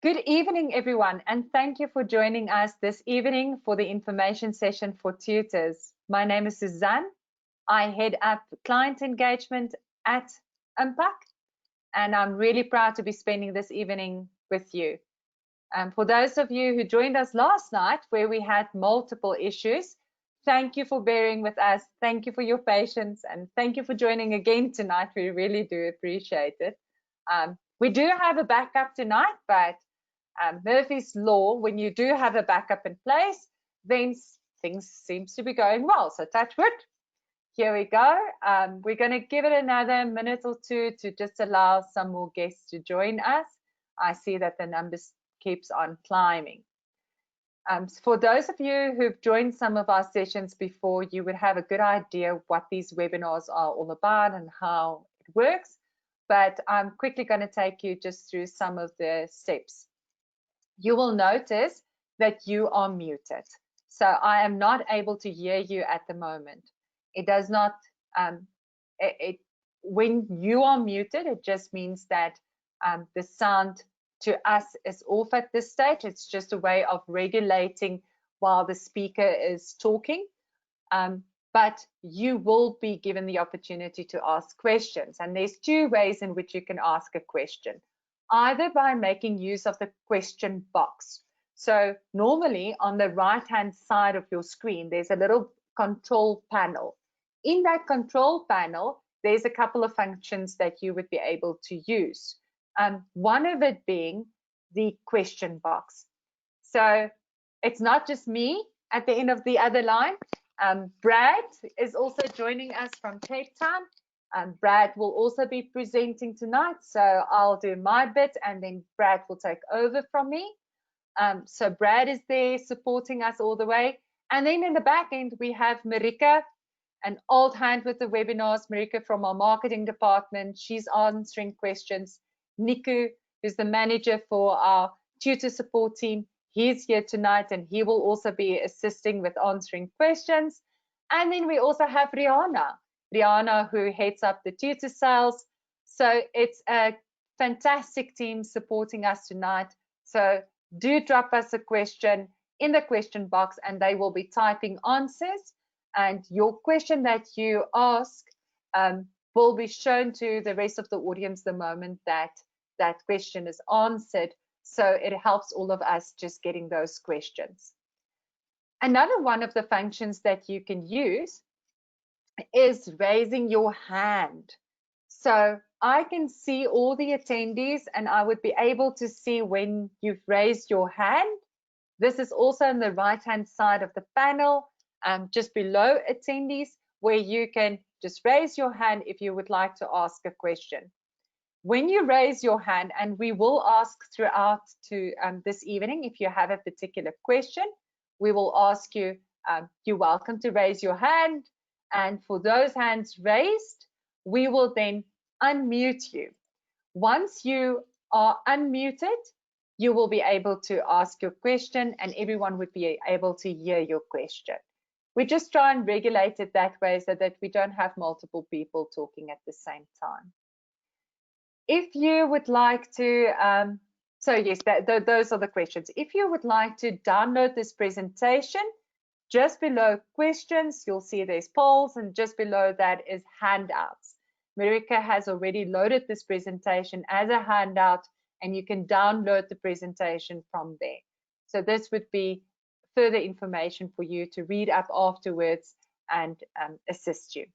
Good evening, everyone, and thank you for joining us this evening for the information session for tutors. My name is Suzanne. I head up client engagement at Impaq, and I'm really proud to be spending this evening with you. For those of you who joined us last night, where we had multiple issues, thank you for bearing with us. Thank you for your patience, and thank you for joining again tonight. We really do appreciate it. We do have a backup tonight, but Murphy's Law, when you do have a backup in place, then things seems to be going well. So touch wood. Here we go. We're going to give it another minute or two to just allow some more guests to join us. I see that the numbers keeps on climbing. For those of you who've joined some of our sessions before, you would have a good idea what these webinars are all about and how it works. But I'm quickly going to take you just through some of the steps. You will notice that you are muted. So I am not able to hear you at the moment. It does not, when you are muted, it just means that the sound to us is off at this stage. It's just a way of regulating while the speaker is talking. But you will be given the opportunity to ask questions. And there's two ways in which you can ask a question. Either by making use of the question box. So normally on the right-hand side of your screen, there's a little control panel. In that control panel, there's a couple of functions that you would be able to use. One of it being the question box. So it's not just me at the end of the other line. Brad is also joining us from Cape Town. Brad will also be presenting tonight, so I'll do my bit and then Brad will take over from me. So Brad is there supporting us all the way. And then in the back end, we have Marika, an old hand with the webinars, Marika from our marketing department. She's answering questions. Niku, who's the manager for our tutor support team, he's here tonight and he will also be assisting with answering questions. And then we also have Rihanna, who heads up the tutor sales. So it's a fantastic team supporting us tonight. So do drop us a question in the question box and they will be typing answers. And your question that you ask will be shown to the rest of the audience the moment that that question is answered. So it helps all of us just getting those questions. Another one of the functions that you can use is raising your hand. So I can see all the attendees and I would be able to see when you've raised your hand. This is also on the right-hand side of the panel, just below attendees, where you can just raise your hand if you would like to ask a question. When you raise your hand, and we will ask throughout to this evening, if you have a particular question, we will ask you, you're welcome to raise your hand. And for those hands raised, we will then unmute you. Once you are unmuted, you will be able to ask your question and everyone would be able to hear your question. We just try and regulate it that way so that we don't have multiple people talking at the same time. If you would like to, so yes, those are the questions. If you would like to download this presentation, just below questions, you'll see there's polls, and just below that is handouts. Marika has already loaded this presentation as a handout, and you can download the presentation from there. So this would be further information for you to read up afterwards and assist you.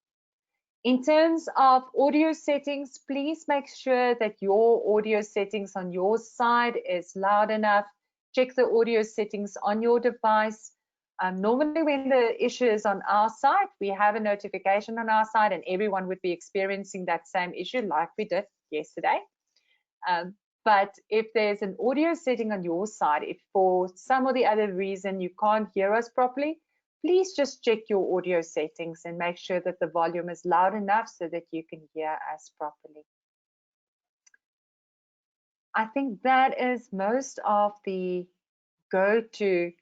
In terms of audio settings, please make sure that your audio settings on your side is loud enough. Check the audio settings on your device. Normally when the issue is on our side, we have a notification on our side and everyone would be experiencing that same issue like we did yesterday. But if there's an audio setting on your side, if for some or the other reason you can't hear us properly, please just check your audio settings and make sure that the volume is loud enough so that you can hear us properly. I think that is most of the go-to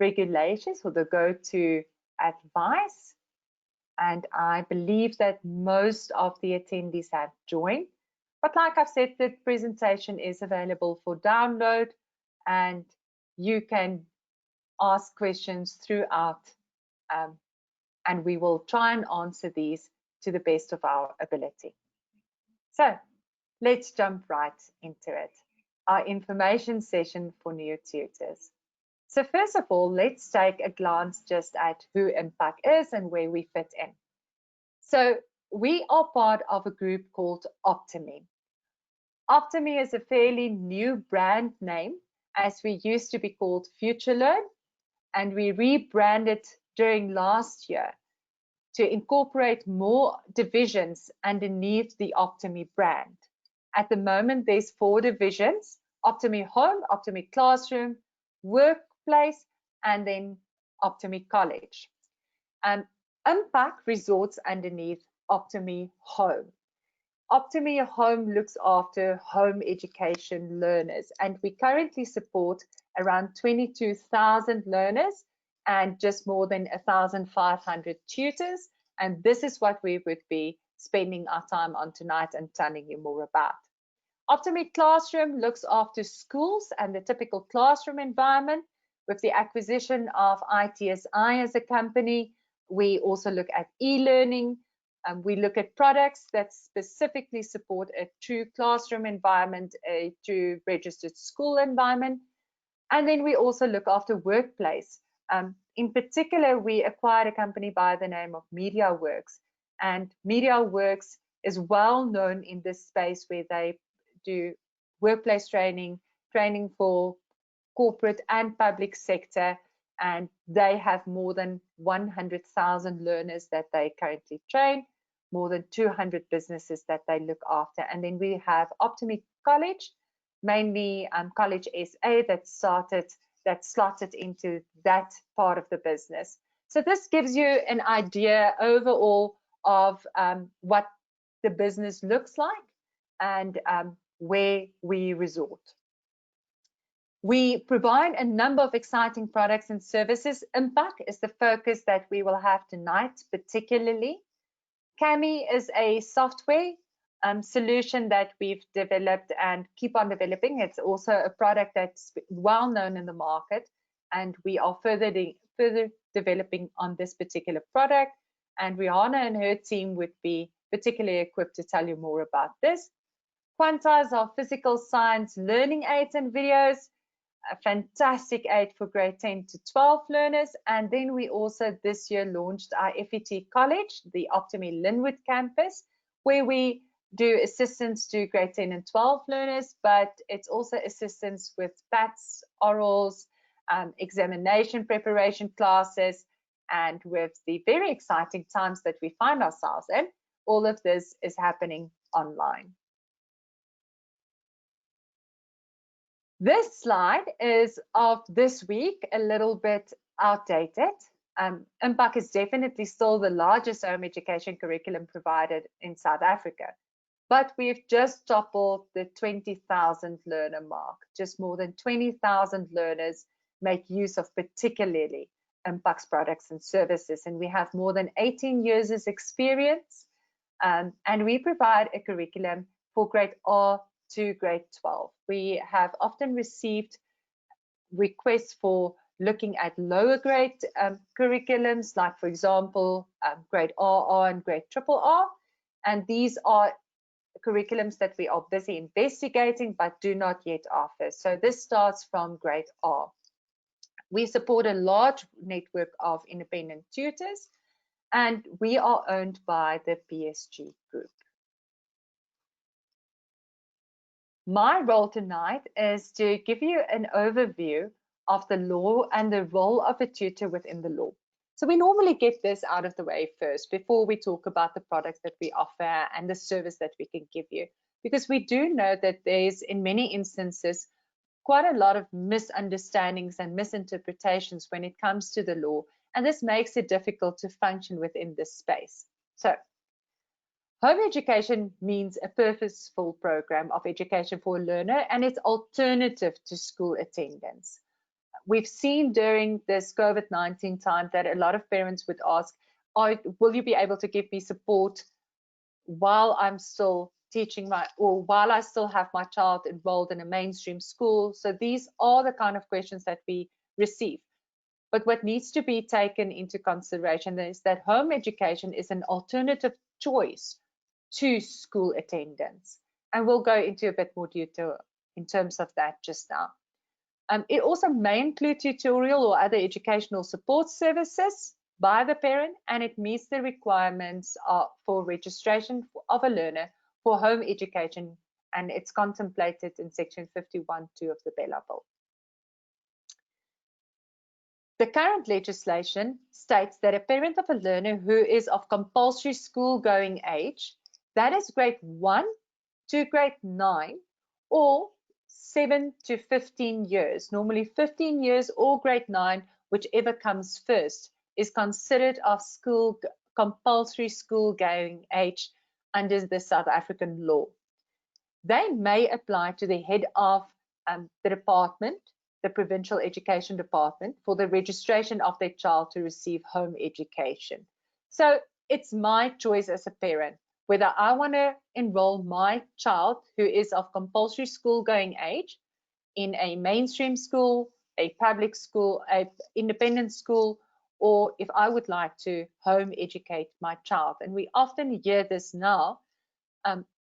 regulations or the go-to advice. And I believe that most of the attendees have joined. But like I've said, the presentation is available for download, and you can ask questions throughout, and we will try and answer these to the best of our ability. So let's jump right into it. Our information session for new tutors. So first of all, let's take a glance just at who Impaq is and where we fit in. So we are part of a group called Optimi. Optimi is a fairly new brand name, as we used to be called FutureLearn, and we rebranded during last year to incorporate more divisions underneath the Optimi brand. At the moment, there's 4 divisions: Optimi Home, Optimi Classroom, Workplace, and then Optimi College. Impaq resorts underneath Optimi Home. Optimi Home looks after home education learners, and we currently support around 22,000 learners and just more than 1,500 tutors. And this is what we would be spending our time on tonight and telling you more about. Optimi Classroom looks after schools and the typical classroom environment. With the acquisition of ITSI as a company, we also look at e-learning. We look at products that specifically support a true classroom environment, a true registered school environment. And then we also look after workplace. In particular, we acquired a company by the name of MediaWorks. And MediaWorks is well known in this space where they do workplace training, training for corporate and public sector. And they have more than 100,000 learners that they currently train, more than 200 businesses that they look after. And then we have Optimi College, mainly College SA that slotted into that part of the business. So this gives you an idea overall of what the business looks like and where we resort. We provide a number of exciting products and services. Impaq is the focus that we will have tonight, particularly. Cami is a software solution that we've developed and keep on developing. It's also a product that's well known in the market, and we are further developing on this particular product. And Rihanna and her team would be particularly equipped to tell you more about this. Quantize our physical science learning aids and videos, a fantastic aid for grade 10 to 12 learners. And then we also this year launched our FET College, the Optimi Linwood campus, where we do assistance to grade 10 and 12 learners, but it's also assistance with PATS, orals, examination preparation classes, and with the very exciting times that we find ourselves in, all of this is happening online. This slide is of this week, a little bit outdated. Impaq is definitely still the largest home education curriculum provider in South Africa, but we've just toppled the 20,000 learner mark. Just more than 20,000 learners make use of particularly Impaq's products and services, and we have more than 18 years' experience, and we provide a curriculum for grade R to grade 12. We have often received requests for looking at lower grade curriculums, like for example, grade RR and grade RRR, and these are curriculums that we are busy investigating but do not yet offer. So this starts from grade R. We support a large network of independent tutors, and we are owned by the PSG Group. My role tonight is to give you an overview of the law and the role of a tutor within the law. So we normally get this out of the way first before we talk about the products that we offer and the service that we can give you, because we do know that there's in many instances quite a lot of misunderstandings and misinterpretations when it comes to the law, and this makes it difficult to function within this space. So home education means a purposeful program of education for a learner, and it's alternative to school attendance. We've seen during this COVID-19 time that a lot of parents would ask, will you be able to give me support while I'm still while I still have my child enrolled in a mainstream school? So these are the kind of questions that we receive. But what needs to be taken into consideration is that home education is an alternative choice to school attendance. And we'll go into a bit more detail in terms of that just now. It also may include tutorial or other educational support services by the parent, and it meets the requirements for registration of a learner for home education, and it's contemplated in section 51(2) of the Bella Bill. The current legislation states that a parent of a learner who is of compulsory school-going age, that is grade 1 to grade 9, or 7 to 15 years, normally 15 years or grade 9, whichever comes first, is considered of compulsory school-going age under the South African law. They may apply to the head of the department, the Provincial Education Department, for the registration of their child to receive home education. So it's my choice as a parent whether I want to enroll my child who is of compulsory school-going age in a mainstream school, a public school, an independent school, or if I would like to home educate my child. And we often hear this now,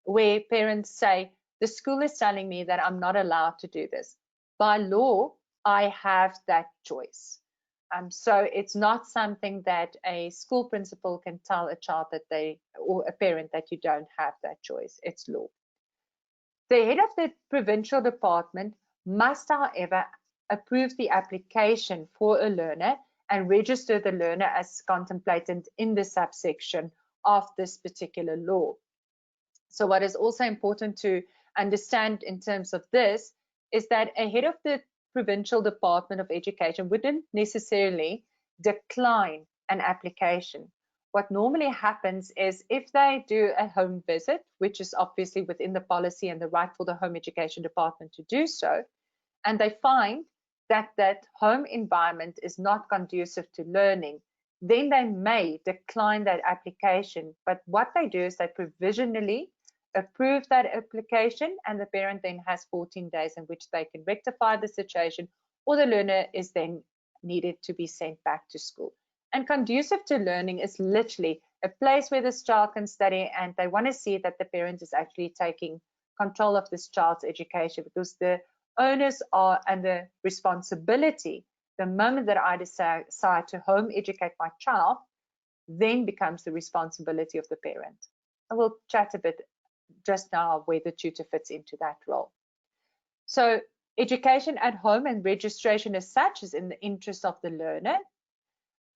where parents say, the school is telling me that I'm not allowed to do this. By law, I have that choice. So it's not something that a school principal can tell a child that or a parent that you don't have that choice. It's law. The head of the provincial department must, however, approve the application for a learner and register the learner as contemplated in the subsection of this particular law. So what is also important to understand in terms of this is that a head of the Provincial Department of Education wouldn't necessarily decline an application. What normally happens is if they do a home visit, which is obviously within the policy and the right for the Home Education Department to do so, and they find that that home environment is not conducive to learning, then they may decline that application. But what they do is they provisionally approve that application, and the parent then has 14 days in which they can rectify the situation, or the learner is then needed to be sent back to school. And conducive to learning is literally a place where this child can study, and they want to see that the parent is actually taking control of this child's education, because the onus are and the responsibility, the moment that I decide to home educate my child, then becomes the responsibility of the parent. And we'll chat a bit just now where the tutor fits into that role. So education at home and registration as such is in the interest of the learner.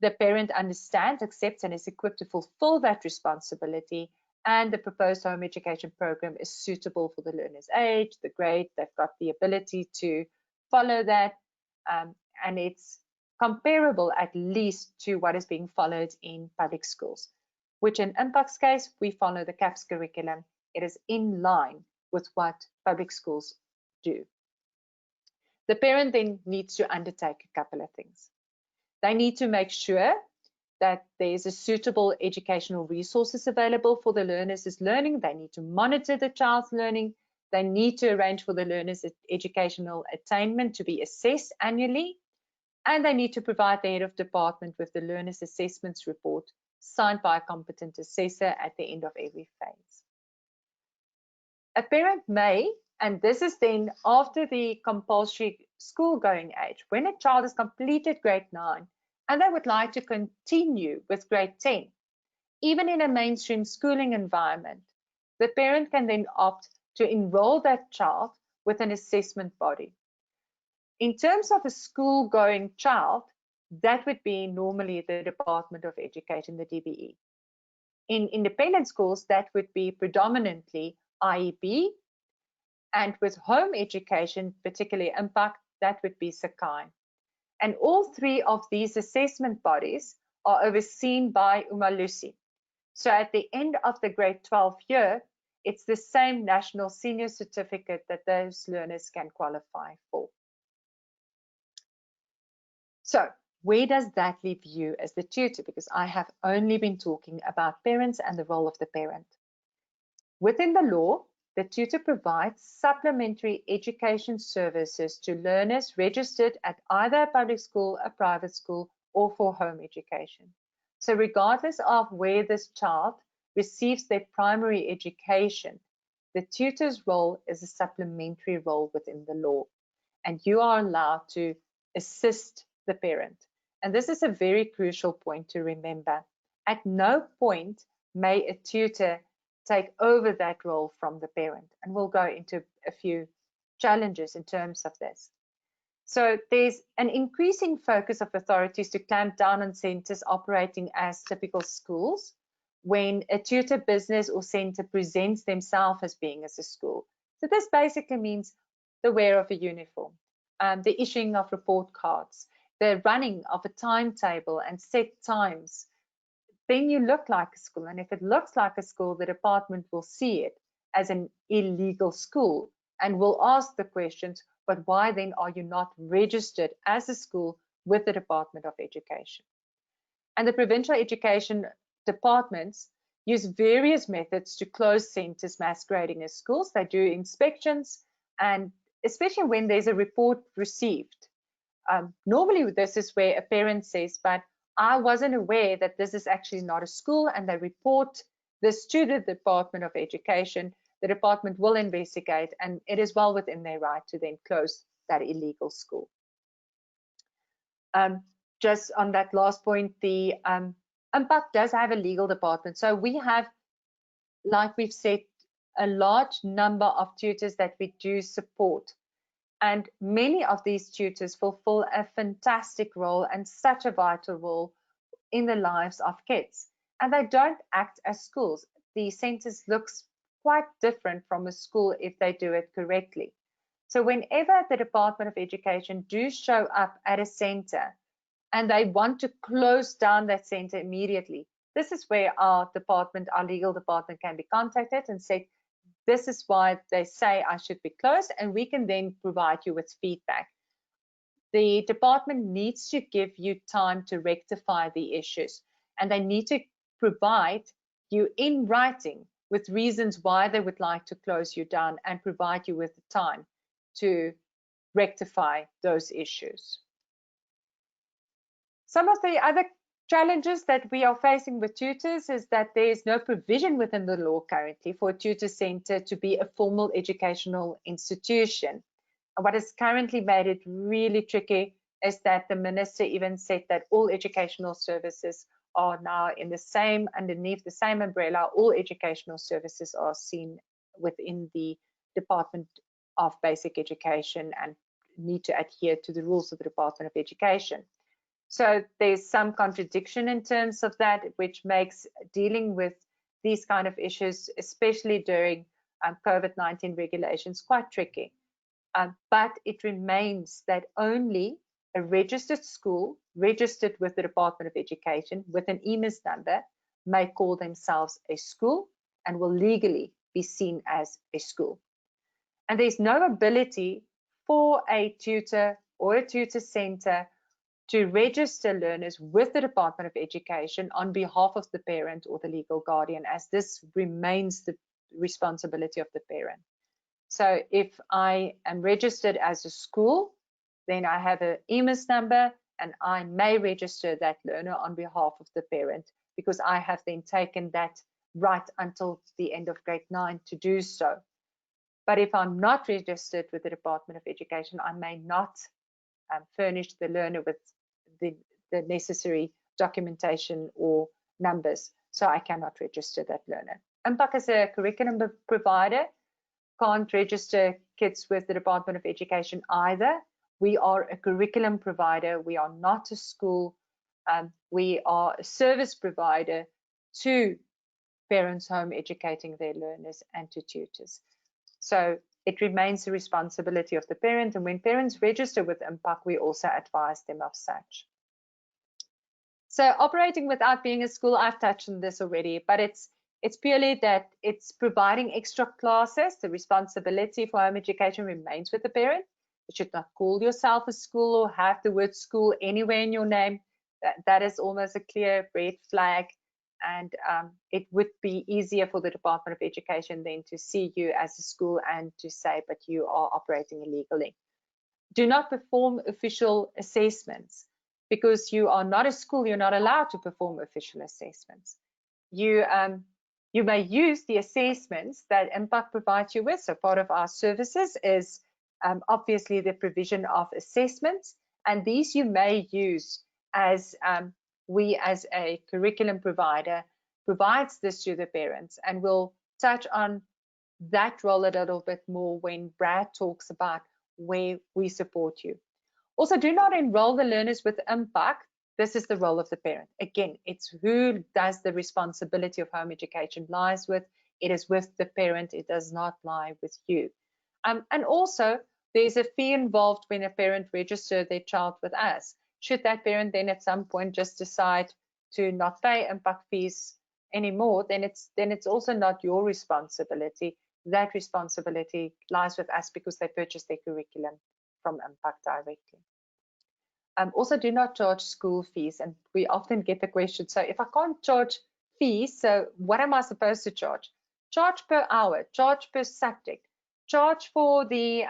The parent understands, accepts, and is equipped to fulfill that responsibility, and the proposed home education program is suitable for the learner's age, the grade. They've got the ability to follow that, and it's comparable at least to what is being followed in public schools, which in Impaq's case, we follow the CAPS curriculum. It is in line with what public schools do. The parent then needs to undertake a couple of things. They need to make sure that there's a suitable educational resources available for the learner's learning. They need to monitor the child's learning. They need to arrange for the learner's educational attainment to be assessed annually. And they need to provide the head of department with the learner's assessments report signed by a competent assessor at the end of every phase. A parent may, and this is then after the compulsory school-going age, when a child has completed grade 9 and they would like to continue with grade 10, even in a mainstream schooling environment, the parent can then opt to enroll that child with an assessment body. In terms of a school-going child, that would be normally the Department of Education, the DBE. In independent schools, that would be predominantly IEB, and with home education, particularly Impaq, that would be Sakai. And all three of these assessment bodies are overseen by Umalusi. So at the end of the grade 12 year, it's the same national senior certificate that those learners can qualify for. So where does that leave you as the tutor? Because I have only been talking about parents and the role of the parent. Within the law, the tutor provides supplementary education services to learners registered at either a public school, a private school, or for home education. So regardless of where this child receives their primary education, the tutor's role is a supplementary role within the law, and you are allowed to assist the parent. And this is a very crucial point to remember. At no point may a tutor take over that role from the parent, and we'll go into a few challenges in terms of this. So there's an increasing focus of authorities to clamp down on centres operating as typical schools when a tutor business or centre presents themselves as being as a school. So this basically means the wear of a uniform, the issuing of report cards, the running of a timetable and set times. Then you look like a school, and if it looks like a school, the department will see it as an illegal school and will ask the questions, but why then are you not registered as a school with the Department of Education? And the provincial education departments use various methods to close centres masquerading as schools. They do inspections, and especially when there's a report received. Normally this is where a parent says, but I wasn't aware that this is actually not a school, and they report this to the Department of Education. The department will investigate, and it is well within their right to then close that illegal school. Just on that last point, the Impaq does have a legal department. So we have, like we've said, a large number of tutors that we do support. And many of these tutors fulfill a fantastic role and such a vital role in the lives of kids. And they don't act as schools. The centres looks quite different from a school if they do it correctly. So whenever the Department of Education do show up at a centre and they want to close down that centre immediately, this is where our department, our legal department, can be contacted and said, this is why they say I should be closed, and we can then provide you with feedback. The department needs to give you time to rectify the issues, and they need to provide you in writing with reasons why they would like to close you down and provide you with the time to rectify those issues. Some of the other challenges that we are facing with tutors is that there is no provision within the law currently for a tutor centre to be a formal educational institution. And what has currently made it really tricky is that the minister even said that all educational services are now in the same, underneath the same umbrella. All educational services are seen within the Department of Basic Education and need to adhere to the rules of the Department of Education. So there's some contradiction in terms of that, which makes dealing with these kind of issues, especially during COVID-19 regulations, quite tricky. But it remains that only a registered school, registered with the Department of Education, with an EMIS number, may call themselves a school and will legally be seen as a school. And there's no ability for a tutor or a tutor centre to register learners with the Department of Education on behalf of the parent or the legal guardian, as this remains the responsibility of the parent. So if I am registered as a school, then I have an EMIS number, and I may register that learner on behalf of the parent, because I have then taken that right until the end of grade 9 to do so. But if I'm not registered with the Department of Education, I may not furnish the learner with the necessary documentation or numbers, so I cannot register that learner. Impaq is a curriculum provider, can't register kids with the Department of Education either. We are a curriculum provider, we are not a school. We are a service provider to parents home educating their learners and to tutors. So it remains the responsibility of the parent, and when parents register with Impaq, we also advise them of such. So operating without being a school, I've touched on this already, but it's purely that it's providing extra classes. The responsibility for home education remains with the parent. You should not call yourself a school or have the word school anywhere in your name. That is almost a clear red flag. and it would be easier for the Department of Education then to see you as a school and to say, but you are operating illegally. Do not perform official assessments, because you are not a school. You're not allowed to perform official assessments. You may use the assessments that Impaq provides you with. So part of our services is obviously the provision of assessments, and these you may use as we as a curriculum provider provides this to the parents, and we'll touch on that role a little bit more when Brad talks about where we support you. Also, do not enroll the learners with Impaq. This is the role of the parent. Again, it's who does the responsibility of home education lies with. It is with the parent. It does not lie with you. And also, there's a fee involved when a parent registers their child with us. Should that parent then at some point just decide to not pay Impaq fees anymore, then it's also not your responsibility. That responsibility lies with us because they purchased their curriculum from Impaq directly. Also, do not charge school fees, and we often get the question, so if I can't charge fees, so what am I supposed to charge? Charge per hour, charge per subject, charge for the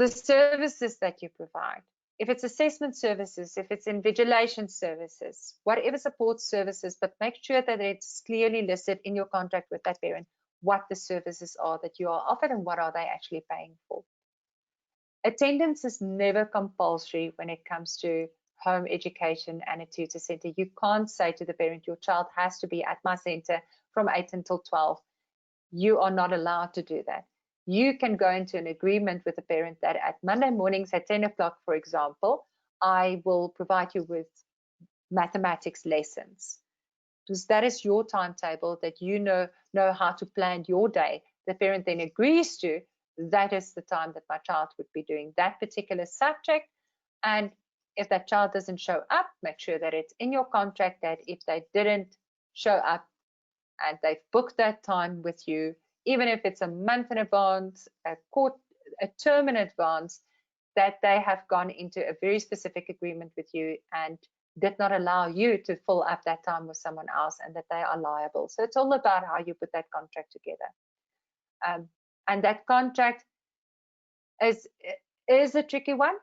services that you provide. If it's assessment services, if it's invigilation services, whatever support services, but make sure that it's clearly listed in your contract with that parent what the services are that you are offered and what are they actually paying for. Attendance is never compulsory when it comes to home education and a tutor center. You can't say to the parent, your child has to be at my center from 8 until 12. You are not allowed to do that. You can go into an agreement with the parent that at Monday mornings at 10 o'clock, for example, I will provide you with mathematics lessons. Because that is your timetable that you know how to plan your day. The parent then agrees to, that is the time that my child would be doing that particular subject. And if that child doesn't show up, make sure that it's in your contract that if they didn't show up and they've booked that time with you, even if it's a month in advance, a term in advance, that they have gone into a very specific agreement with you and did not allow you to fill up that time with someone else, and that they are liable. So it's all about how you put that contract together. And that contract is a tricky one,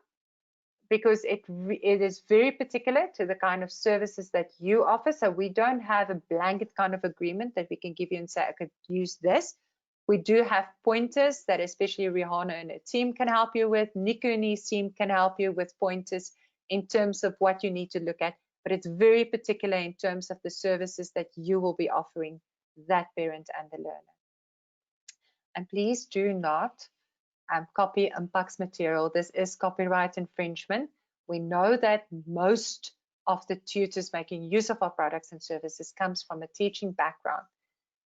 because it is very particular to the kind of services that you offer. So we don't have a blanket kind of agreement that we can give you and say, I could use this. We do have pointers that especially Rihanna and her team can help you with. Nico and his team can help you with pointers in terms of what you need to look at. But it's very particular in terms of the services that you will be offering that parent and the learner. And please do not copy Impaq's material. This is copyright infringement. We know that most of the tutors making use of our products and services comes from a teaching background,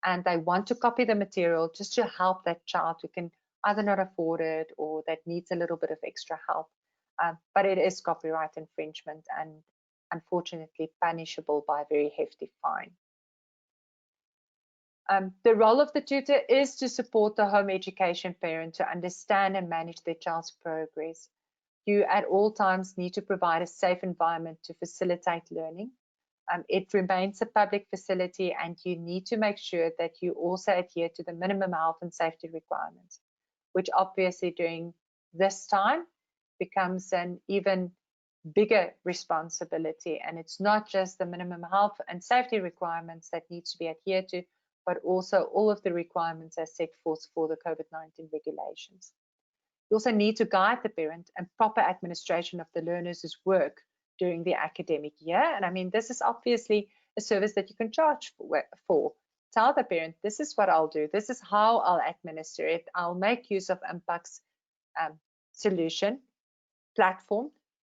and they want to copy the material just to help that child who can either not afford it or that needs a little bit of extra help. But it is copyright infringement and unfortunately punishable by a very hefty fine. The role of the tutor is to support the home education parent to understand and manage their child's progress. You at all times need to provide a safe environment to facilitate learning. It remains a public facility, and you need to make sure that you also adhere to the minimum health and safety requirements, which obviously during this time becomes an even bigger responsibility. And it's not just the minimum health and safety requirements that needs to be adhered to, but also all of the requirements as set forth for the COVID-19 regulations. You also need to guide the parent and proper administration of the learner's work during the academic year. And I mean, this is obviously a service that you can charge for. Tell the parent, this is what I'll do. This is how I'll administer it. I'll make use of Impaq's solution platform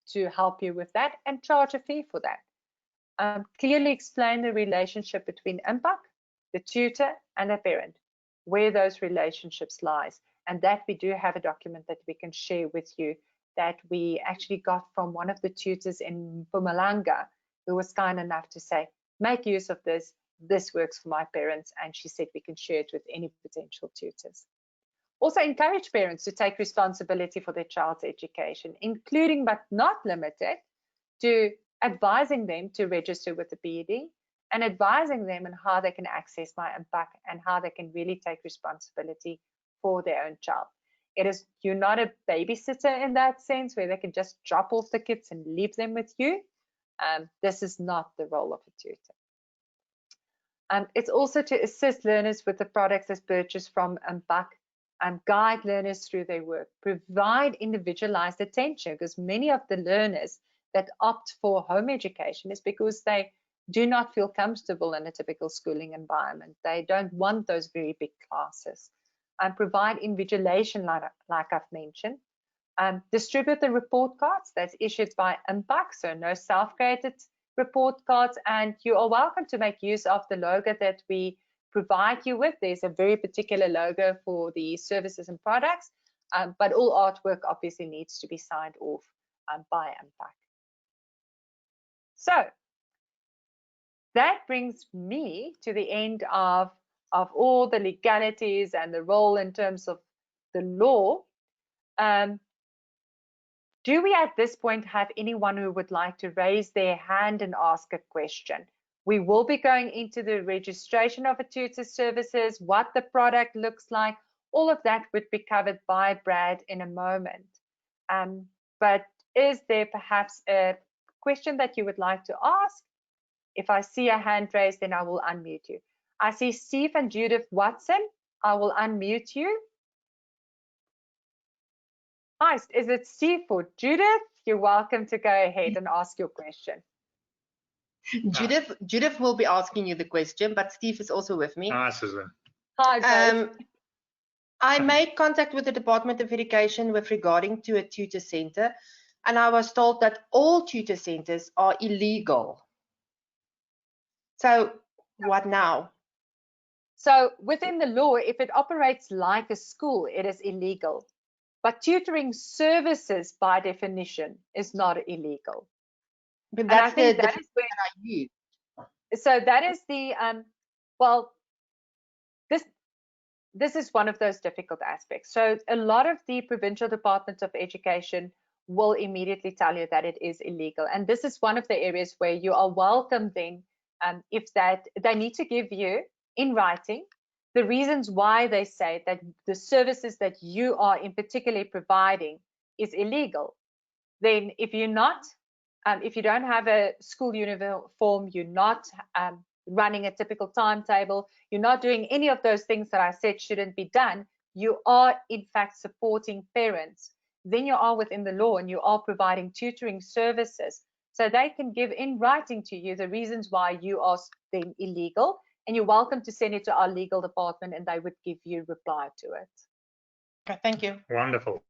to help you with that and charge a fee for that. Clearly explain the relationship between Impaq, the tutor, and the parent, where those relationships lies. And that we do have a document that we can share with you that we actually got from one of the tutors in Mpumalanga, who was kind enough to say, make use of this. This works for my parents. And she said we can share it with any potential tutors. Also encourage parents to take responsibility for their child's education, including but not limited to advising them to register with the PED and advising them on how they can access my Impaq and how they can really take responsibility for their own child. You're not a babysitter in that sense where they can just drop off the kids and leave them with you. This is not the role of a tutor. It's also to assist learners with the products as purchased from Impaq, guide learners through their work, provide individualized attention, because many of the learners that opt for home education is because they do not feel comfortable in a typical schooling environment. They don't want those very big classes. Provide invigilation, like I've mentioned. Distribute the report cards that's issued by Impaq, so no self-created report cards, and you are welcome to make use of the logo that we provide you with. There's a very particular logo for the services and products, but all artwork obviously needs to be signed off by Impaq. So that brings me to the end of all the legalities and the role in terms of the law. Do we at this point have anyone who would like to raise their hand and ask a question? We will be going into the registration of a tutor services, what the product looks like. All of that would be covered by Brad in a moment. But is there perhaps a question that you would like to ask? If I see a hand raised, then I will unmute you. I see Steve and Judith Watson. I will unmute you. Hi, is it Steve or Judith? You're welcome to go ahead and ask your question. Judith will be asking you the question, but Steve is also with me. Hi, Susan. Hi, I made contact with the Department of Education with regarding to a tutor center, and I was told that all tutor centers are illegal. So what now? So within the law, if it operates like a school, it is illegal. But tutoring services, by definition, is not illegal. But that's the that is where I use. So that is the well, this is one of those difficult aspects. So a lot of the provincial Department of Education will immediately tell you that it is illegal, and this is one of the areas where you are welcome then, if that they need to give you in writing the reasons why they say that the services that you are in particular providing is illegal. Then if you're not, if you don't have a school uniform, you're not running a typical timetable, you're not doing any of those things that I said shouldn't be done, you are in fact supporting parents, then you are within the law and you are providing tutoring services. So they can give in writing to you the reasons why you are then illegal, and you're welcome to send it to our legal department and they would give you reply to it. Okay, thank you. Wonderful.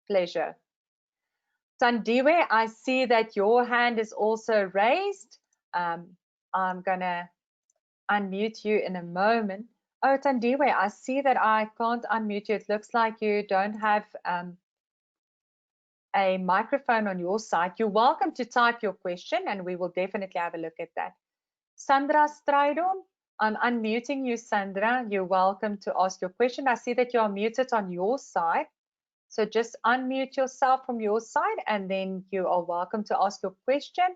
Pleasure. Tandiwe, I see that your hand is also raised. I'm gonna unmute you in a moment. Oh, Tandiwe, I see that I can't unmute you. It looks like you don't have a microphone on your side. You're welcome to type your question and we will definitely have a look at that. Sandra Strydom, I'm unmuting you, Sandra. You're welcome to ask your question. I see that you are muted on your side. So just unmute yourself from your side and then you are welcome to ask your question.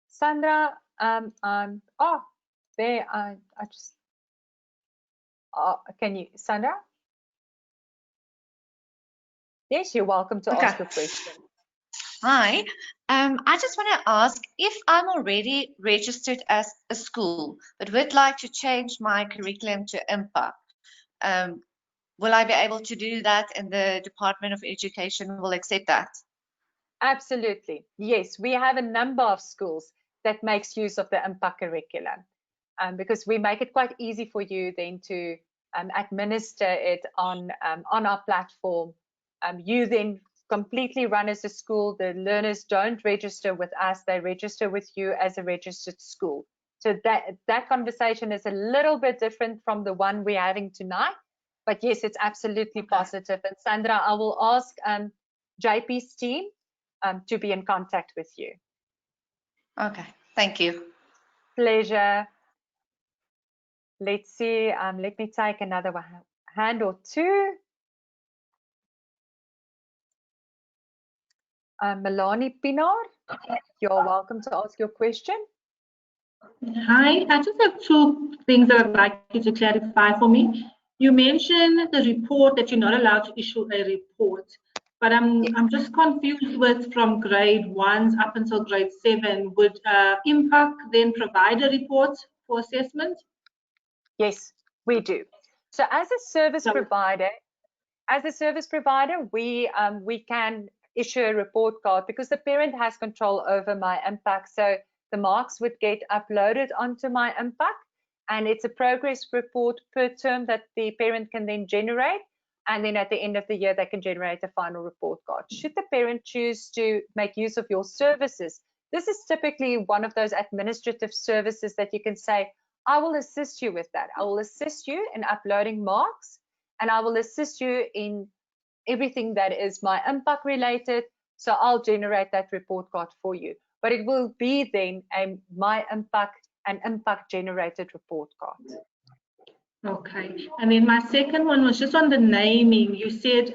Sandra, there, I just, can you, Sandra? Yes, you're welcome to ask your question. Hi, I just want to ask, if I'm already registered as a school, but would like to change my curriculum to Impaq, will I be able to do that and the Department of Education will accept that? Absolutely, yes. We have a number of schools that makes use of the Impaq curriculum because we make it quite easy for you then to administer it on our platform. You then completely run as a school. The learners don't register with us, they register with you as a registered school. So that conversation is a little bit different from the one we're having tonight, but yes, it's absolutely positive. And Sandra, I will ask JP's team to be in contact with you. Okay, thank you. Pleasure. Let's see, let me take another hand or two. Melanie Pinar, you're welcome to ask your question. Hi, I just have two things that I'd like you to clarify for me. You mentioned the report that you're not allowed to issue a report, but I'm just confused with from grade 1 up until grade 7. Would Impaq then provide a report for assessment? Yes, we do. So as a service provider, we can issue a report card because the parent has control over my Impaq. So the marks would get uploaded onto my Impaq, and it's a progress report per term that the parent can then generate. And then at the end of the year, they can generate a final report card. Should the parent choose to make use of your services, this is typically one of those administrative services that you can say, I will assist you with that. I will assist you in uploading marks, and I will assist you in everything that is my Impaq related. So I'll generate that report card for you. But it will be then my Impaq and Impaq generated report card. Okay, and then my second one was just on the naming. You said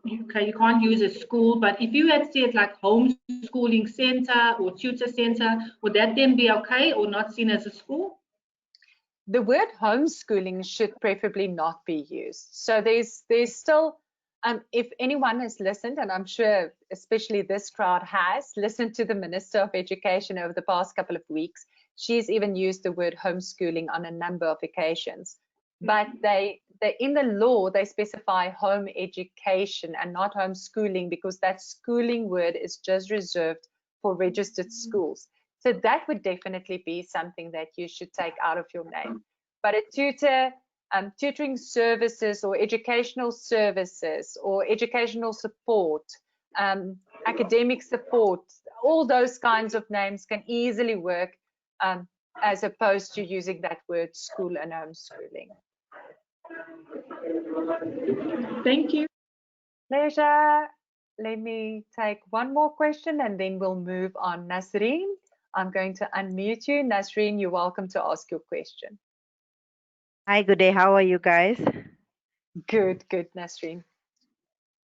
you can't use a school, but if you had said like homeschooling center or tutor center, would that then be okay or not seen as a school? The word homeschooling should preferably not be used. So there's still, if anyone has listened, and I'm sure especially this crowd has listened to the Minister of Education over the past couple of weeks, she's even used the word homeschooling on a number of occasions. But they in the law, they specify home education and not homeschooling, because that schooling word is just reserved for registered schools. So that would definitely be something that you should take out of your name. But a tutor, tutoring services or educational services or educational support, academic support, all those kinds of names can easily work, as opposed to using that word school and homeschooling. Thank you. Pleasure. Let me take one more question and then we'll move on. Nasreen, I'm going to unmute you. Nasreen, you're welcome to ask your question. Hi, good day. How are you guys? Good, Nasreen.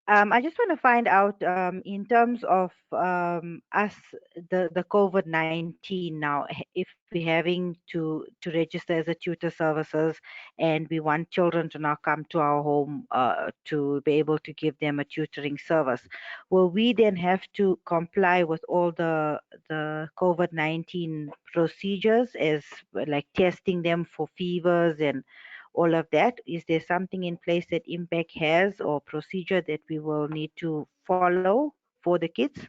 I just want to find out in terms of us, the COVID-19 now, if we're having to register as a tutor services and we want children to now come to our home to be able to give them a tutoring service, will we then have to comply with all the COVID-19 procedures, as like testing them for fevers and all of that? Is there something in place that Impaq has or procedure that we will need to follow for the kids?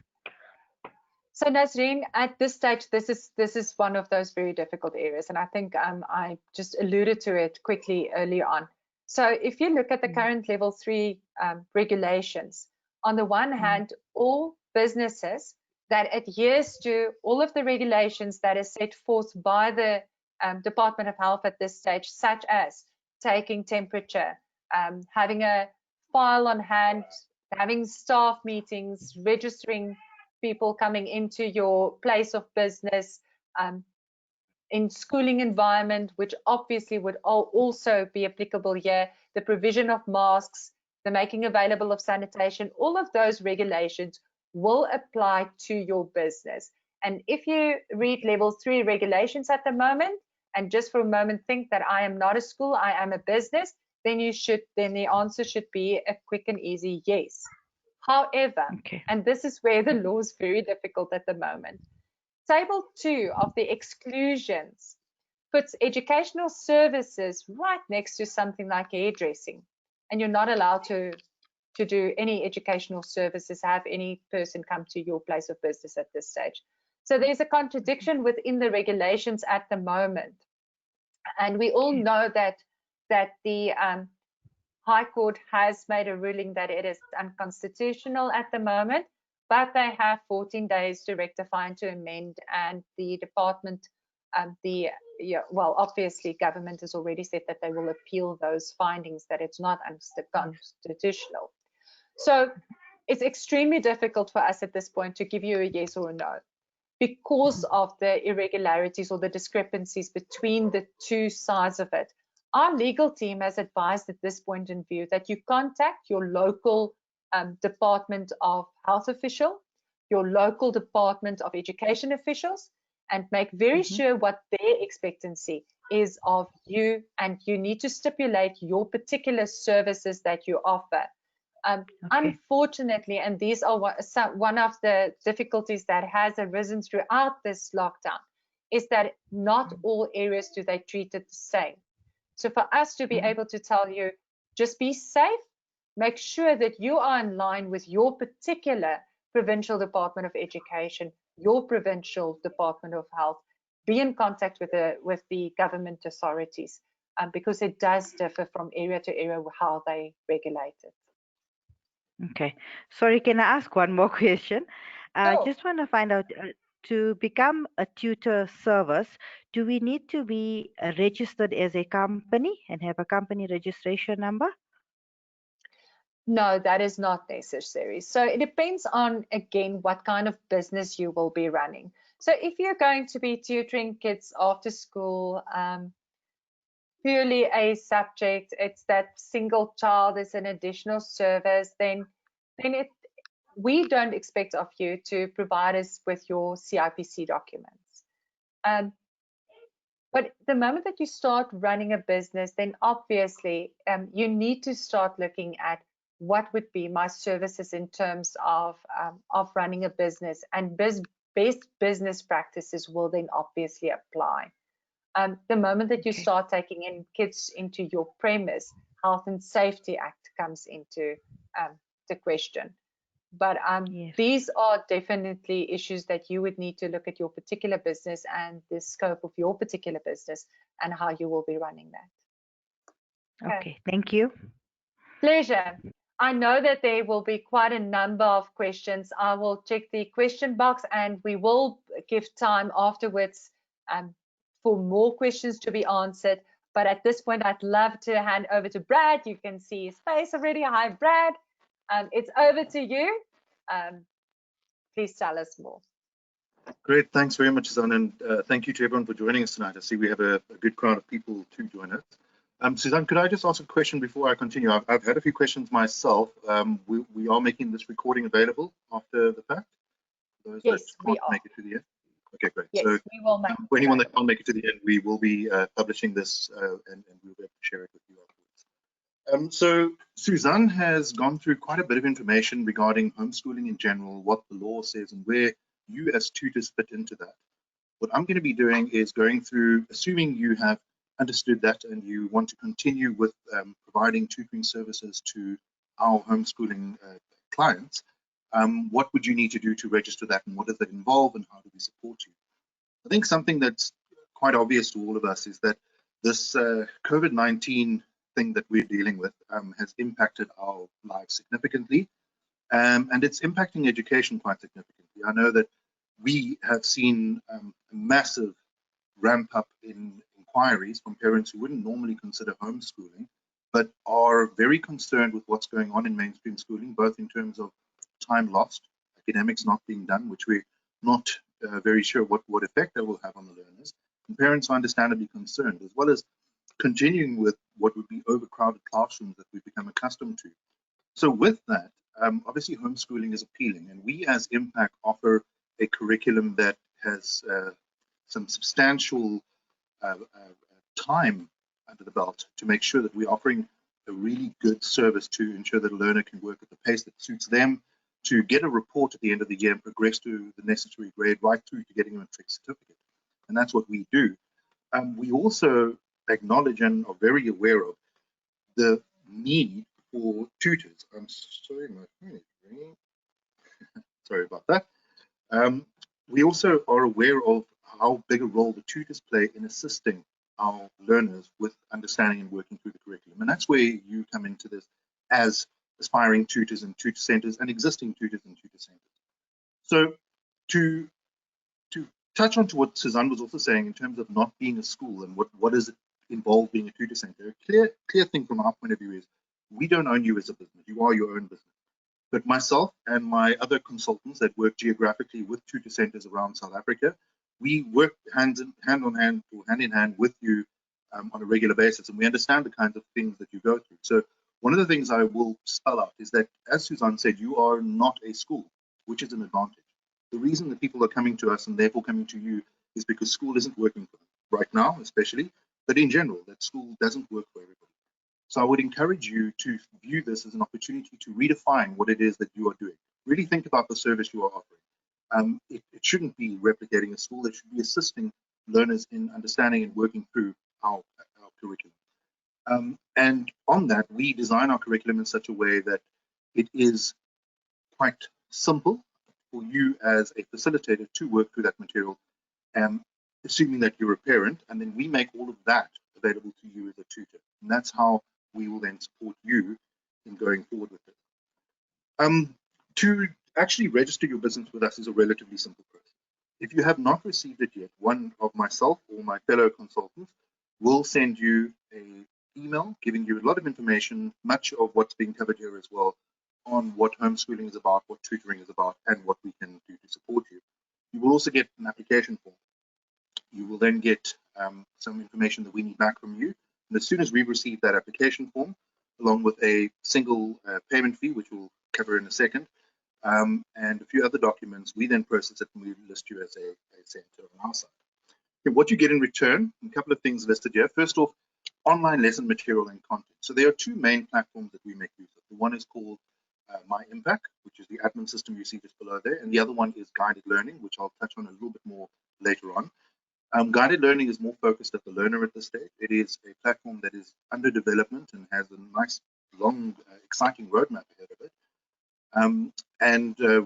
So Nasreen, at this stage, this is one of those very difficult areas, and I think I just alluded to it quickly earlier on. So if you look at the current level 3 regulations, on the one hand, all businesses that adheres to all of the regulations that is set forth by the Department of Health at this stage, such as taking temperature, having a file on hand, having staff meetings, registering people coming into your place of business, in schooling environment, which obviously would also be applicable here, the provision of masks, the making available of sanitation, all of those regulations will apply to your business. And if you read level 3 regulations at the moment, and just for a moment think that I am not a school, I am a business, then the answer should be a quick and easy yes. However, and this is where the law is very difficult at the moment, Table 2 of the exclusions puts educational services right next to something like hairdressing, and you're not allowed to do any educational services, have any person come to your place of business at this stage. So there's a contradiction within the regulations at the moment. And we all know that the High Court has made a ruling that it is unconstitutional at the moment, but they have 14 days to rectify and to amend, and the department, obviously government has already said that they will appeal those findings, that it's not unconstitutional. So it's extremely difficult for us at this point to give you a yes or a no, because of the irregularities or the discrepancies between the two sides of it. Our legal team has advised at this point in view that you contact your local Department of Health official your local Department of Education officials and make very sure what their expectancy is of you, and you need to stipulate your particular services that you offer. Unfortunately, and these are one of the difficulties that has arisen throughout this lockdown, is that not all areas do they treat it the same. So for us to be able to tell you, just be safe, make sure that you are in line with your particular provincial Department of Education, your provincial Department of Health, be in contact with the government authorities, because it does differ from area to area how they regulate it. Okay. Sorry, can I ask one more question? I just want to find out, to become a tutor service, do we need to be registered as a company and have a company registration number? No, that is not necessary. So it depends on, again, what kind of business you will be running. So if you're going to be tutoring kids after school, purely a subject, it's that single child is an additional service, then we don't expect of you to provide us with your CIPC documents. But the moment that you start running a business, then obviously you need to start looking at what would be my services in terms of running a business, and best business practices will then obviously apply. The moment that you start taking in kids into your premise, Health and Safety Act comes into the question. But these are definitely issues that you would need to look at your particular business and the scope of your particular business and how you will be running that. Okay, thank you. Pleasure. I know that there will be quite a number of questions. I will check the question box and we will give time afterwards for more questions to be answered. But at this point, I'd love to hand over to Brad. You can see his face already. Hi, Brad. It's over to you. Please tell us more. Great, thanks very much, Suzanne, and thank you to everyone for joining us tonight. I see we have a good crowd of people to join us. Suzanne, could I just ask a question before I continue? I've had a few questions myself. We are making this recording available after the fact? Those yes, that can't make it to the end? Okay, great. Yes, so we will make for anyone that can't make it to the end, we will be publishing this and we'll be able to share it with you afterwards. So Suzanne has gone through quite a bit of information regarding homeschooling in general, what the law says and where you as tutors fit into that. What I'm going to be doing is going through, assuming you have understood that and you want to continue with providing tutoring services to our homeschooling clients, what would you need to do to register that, and what does that involve, and how do we support you? I think something that's quite obvious to all of us is that this COVID-19 thing that we're dealing with has impacted our lives significantly, and it's impacting education quite significantly. I know that we have seen a massive ramp up in inquiries from parents who wouldn't normally consider homeschooling, but are very concerned with what's going on in mainstream schooling, both in terms of time lost, academics not being done, which we're not very sure what effect that will have on the learners, and parents are understandably concerned, as well as continuing with what would be overcrowded classrooms that we've become accustomed to. So with that, obviously homeschooling is appealing, and we as Impaq offer a curriculum that has some substantial time under the belt to make sure that we're offering a really good service to ensure that a learner can work at the pace that suits them, to get a report at the end of the year and progress to the necessary grade right through to getting a matric certificate. And that's what we do. We also acknowledge and are very aware of the need for tutors. I'm sorry, my phone is ringing. Sorry about that. We also are aware of how big a role the tutors play in assisting our learners with understanding and working through the curriculum. And that's where you come into this as aspiring tutors and tutor centers and existing tutors and tutor centers. So to touch on to what Suzanne was also saying in terms of not being a school and what does it involve being a tutor center, a clear thing from our point of view is we don't own you as a business. You are your own business. But myself and my other consultants that work geographically with tutor centers around South Africa, we work hand in hand with you on a regular basis, and we understand the kinds of things that you go through. So one of the things I will spell out is that, as Suzanne said, you are not a school, which is an advantage. The reason that people are coming to us and therefore coming to you is because school isn't working for them right now, especially, but in general, that school doesn't work for everybody. So I would encourage you to view this as an opportunity to redefine what it is that you are doing. Really think about the service you are offering. It shouldn't be replicating a school. It should be assisting learners in understanding and working through our curriculum. And on that, we design our curriculum in such a way that it is quite simple for you as a facilitator to work through that material, assuming that you're a parent, and then we make all of that available to you as a tutor. And that's how we will then support you in going forward with it. To actually register your business with us is a relatively simple process. If you have not received it yet, one of myself or my fellow consultants will send you an email giving you a lot of information, much of what's being covered here as well, on what homeschooling is about, what tutoring is about, and what we can do to support you. You will also get an application form. You will then get some information that we need back from you. And as soon as we receive that application form, along with a single payment fee, which we'll cover in a second, and a few other documents, we then process it and we list you as a center on our side. Okay, what you get in return, a couple of things listed here. First off, online lesson material and content. So there are two main platforms that we make use of. The one is called My Impaq, which is the admin system you see just below there, and the other one is guided learning, which I'll touch on a little bit more later on. Guided learning is more focused at the learner at this stage. It is a platform that is under development and has a nice, long, exciting roadmap ahead of it.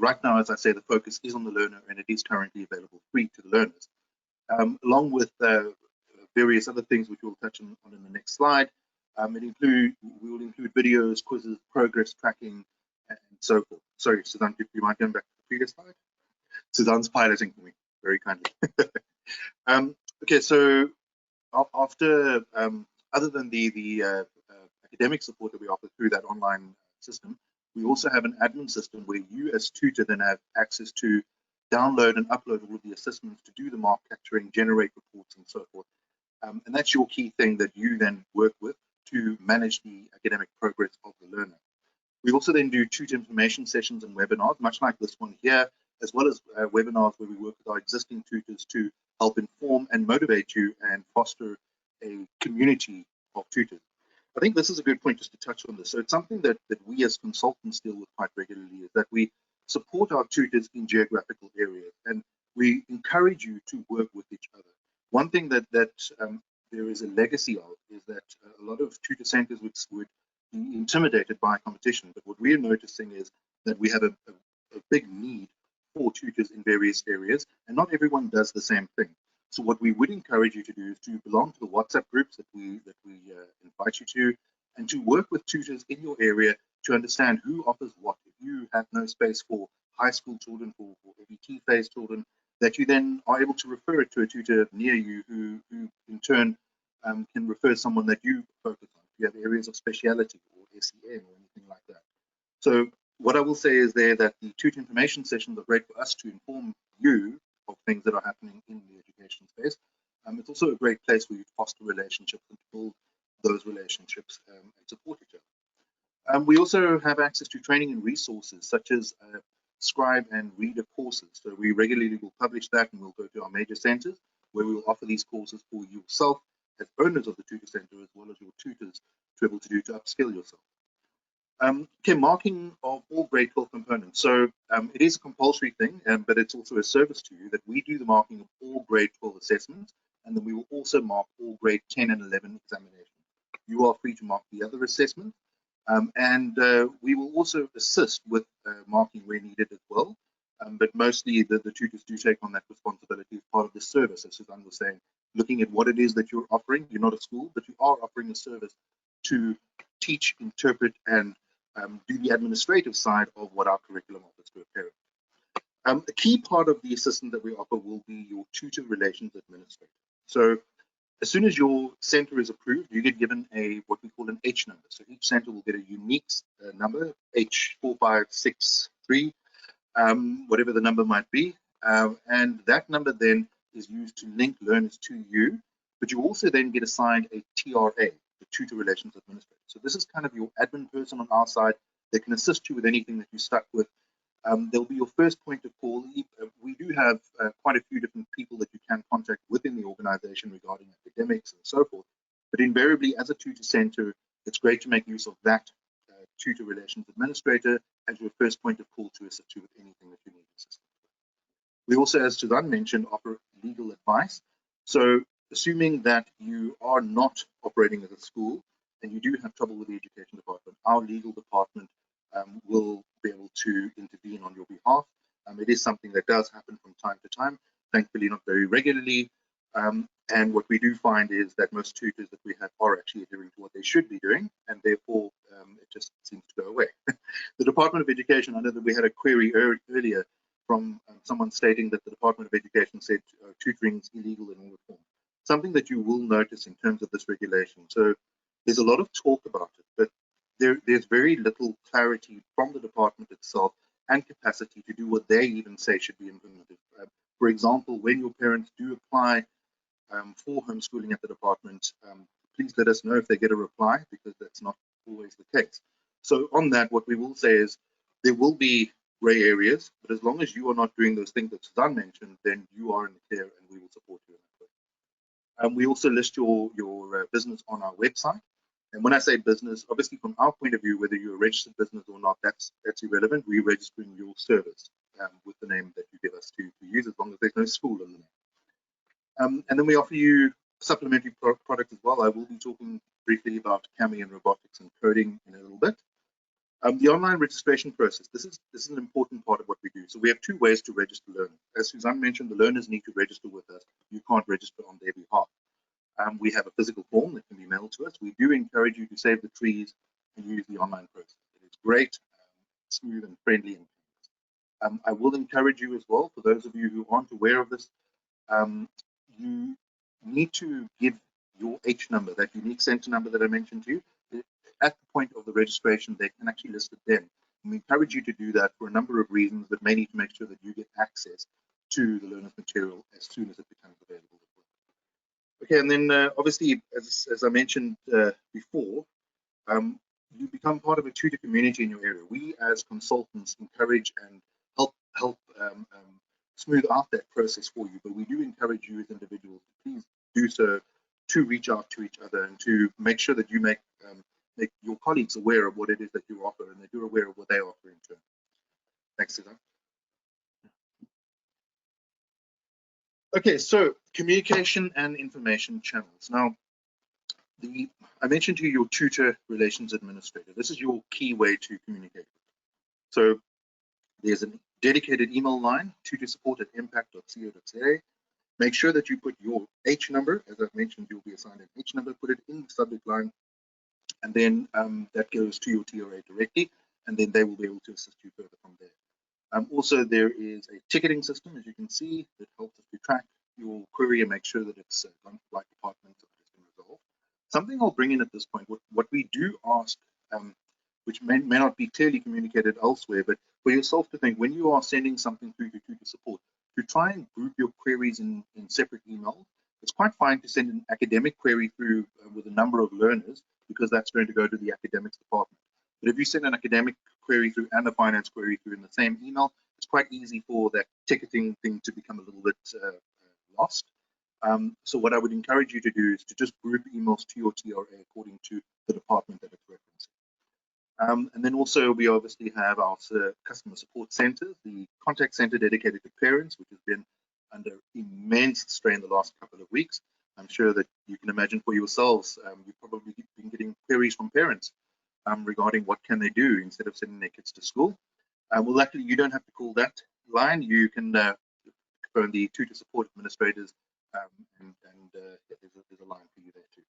Right now, as I say, the focus is on the learner, and it is currently available free to the learners, along with various other things which we'll touch on in the next slide. We will include videos, quizzes, progress tracking, and so forth. Sorry, Suzanne, if you might go back to the previous slide. Suzanne's piloting for me very kindly. Okay, so after, other than the academic support that we offer through that online system, we also have an admin system where you as tutor then have access to download and upload all of the assessments, to do the mark capturing, generate reports, and so forth. And that's your key thing that you then work with to manage the academic progress of the learner. We also then do tutor information sessions and webinars, much like this one here, as well as webinars where we work with our existing tutors to help inform and motivate you and foster a community of tutors. I think this is a good point just to touch on this. So it's something that we as consultants deal with quite regularly, is that we support our tutors in geographical areas, and we encourage you to work with each other. One thing that there is a legacy of is that a lot of tutor centers would be intimidated by competition, but what we're noticing is that we have a big need for tutors in various areas, and not everyone does the same thing. So what we would encourage you to do is to belong to the WhatsApp groups that we invite you to, and to work with tutors in your area to understand who offers what. If you have no space for high school children, for EBT phase children, that you then are able to refer it to a tutor near you who in turn can refer someone that you focus on. If you have areas of speciality or SEN or anything like that. So what I will say is there that the tutor information sessions are great for us to inform you of things that are happening in the education space. It's also a great place for you to foster relationships and to build those relationships and support each other. We also have access to training and resources such as scribe and reader courses. So we regularly will publish that, and we'll go to our major centers where we will offer these courses for yourself as owners of the tutor center, as well as your tutors, to be able to do to upskill yourself. Okay, marking of all grade 12 components. So it is a compulsory thing, but it's also a service to you that we do the marking of all grade 12 assessments, and then we will also mark all grade 10 and 11 examinations. You are free to mark the other assessments, and we will also assist with marking where needed as well. But mostly the tutors do take on that responsibility as part of the service, as Suzanne was saying, looking at what it is that you're offering. You're not a school, but you are offering a service to teach, interpret, and do the administrative side of what our curriculum offers to a parent. A key part of the assistance that we offer will be your tutor relations administrator. So as soon as your center is approved, you get given what we call an H number. So each center will get a unique number, H4563, whatever the number might be. And that number then is used to link learners to you, but you also then get assigned a TRA, the Tutor Relations Administrator. So this is kind of your admin person on our side that can assist you with anything that you're stuck with They'll be your first point of call. We do have quite a few different people that you can contact within the organization regarding academics and so forth. But invariably, as a tutor center, it's great to make use of that tutor relations administrator as your first point of call to assist you with anything that you need assistance with. We also, as Suzanne mentioned, offer legal advice. So assuming that you are not operating as a school and you do have trouble with the education department, our legal department will be able to intervene on your behalf. It is something that does happen from time to time, thankfully not very regularly. And what we do find is that most tutors that we have are actually adhering to what they should be doing, and therefore it just seems to go away. The Department of Education, I know that we had a query earlier from someone stating that the Department of Education said tutoring is illegal in all forms. Something that you will notice in terms of this regulation. So there's a lot of talk about it, but there's very little clarity from the department itself and capacity to do what they even say should be implemented. For example, when your parents do apply for homeschooling at the department, please let us know if they get a reply, because that's not always the case. So on that, what we will say is there will be gray areas, but as long as you are not doing those things that Suzanne mentioned, then you are in the clear and we will support you in that way. We also list your business on our website. And when I say business, obviously from our point of view, whether you're a registered business or not, that's irrelevant. We're registering your service with the name that you give us to use, as long as there's no school in the name. And then we offer you supplementary products as well. I will be talking briefly about CAMI and robotics and coding in a little bit. The online registration process, this is an important part of what we do. So we have two ways to register learners. As Suzanne mentioned, the learners need to register with us. You can't register on their behalf. We have a physical form that can be mailed to us. We do encourage you to save the trees and use the online process. It is great, smooth and friendly. I will encourage you as well, for those of you who aren't aware of this, you need to give your H number, that unique center number that I mentioned to you. At the point of the registration, they can actually list it then. And we encourage you to do that for a number of reasons, but mainly to make sure that you get access to the learner's material as soon as it becomes available. Okay, and then obviously, as I mentioned before, you become part of a tutor community in your area. We as consultants encourage and help smooth out that process for you, but we do encourage you as individuals to please do so, to reach out to each other and to make sure that you make your colleagues aware of what it is that you offer and that you're aware of what they offer in turn. Thanks, Suzanne. Okay, so communication and information channels. Now, I mentioned to you your tutor relations administrator. This is your key way to communicate. So there's a dedicated email line, tutorsupport@impaq.co.za. Make sure that you put your H number. As I've mentioned, you'll be assigned an H number, put it in the subject line, and then that goes to your TRA directly, and then they will be able to assist you further from there. Also, there is a ticketing system, as you can see, that helps us to track your query and make sure that it's gone to the right department so that it's been resolved. Something I'll bring in at this point, what we do ask, which may not be clearly communicated elsewhere, but for yourself to think, when you are sending something through to tutor support, to try and group your queries in separate emails. It's quite fine to send an academic query through with a number of learners, because that's going to go to the academics department. But if you send an academic query through and a finance query through in the same email, it's quite easy for that ticketing thing to become a little bit lost. So what I would encourage you to do is to just group emails to your TRA according to the department that it's referencing. And then also we obviously have our customer support centers, the contact center dedicated to parents, which has been under immense strain the last couple of weeks. I'm sure that you can imagine for yourselves, you've probably been getting queries from parents regarding what can they do instead of sending their kids to school. Well, luckily you don't have to call that line. You can phone the tutor support administrators, and there's a line for you there too.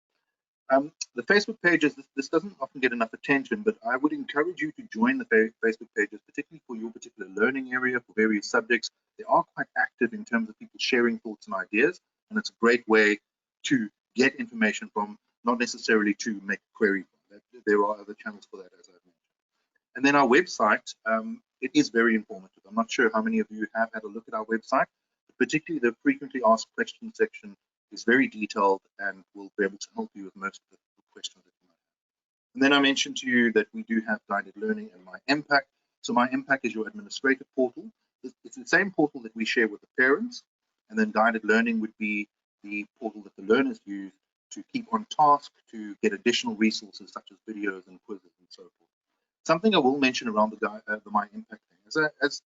The Facebook pages, this doesn't often get enough attention, but I would encourage you to join the Facebook pages, particularly for your particular learning area, for various subjects. They are quite active in terms of people sharing thoughts and ideas, and it's a great way to get information from, not necessarily to make a query from. There are other channels for that, as I've mentioned. And then our website, it is very informative. I'm not sure how many of you have had a look at our website, but particularly the frequently asked questions section is very detailed and will be able to help you with most of the questions that you might have. And then I mentioned to you that we do have guided learning and my Impaq. So My Impaq is your administrative portal. It's the same portal that we share with the parents, and then guided learning would be the portal that the learners use to keep on task, to get additional resources such as videos and quizzes and so forth. Something I will mention around the My Impaq thing, as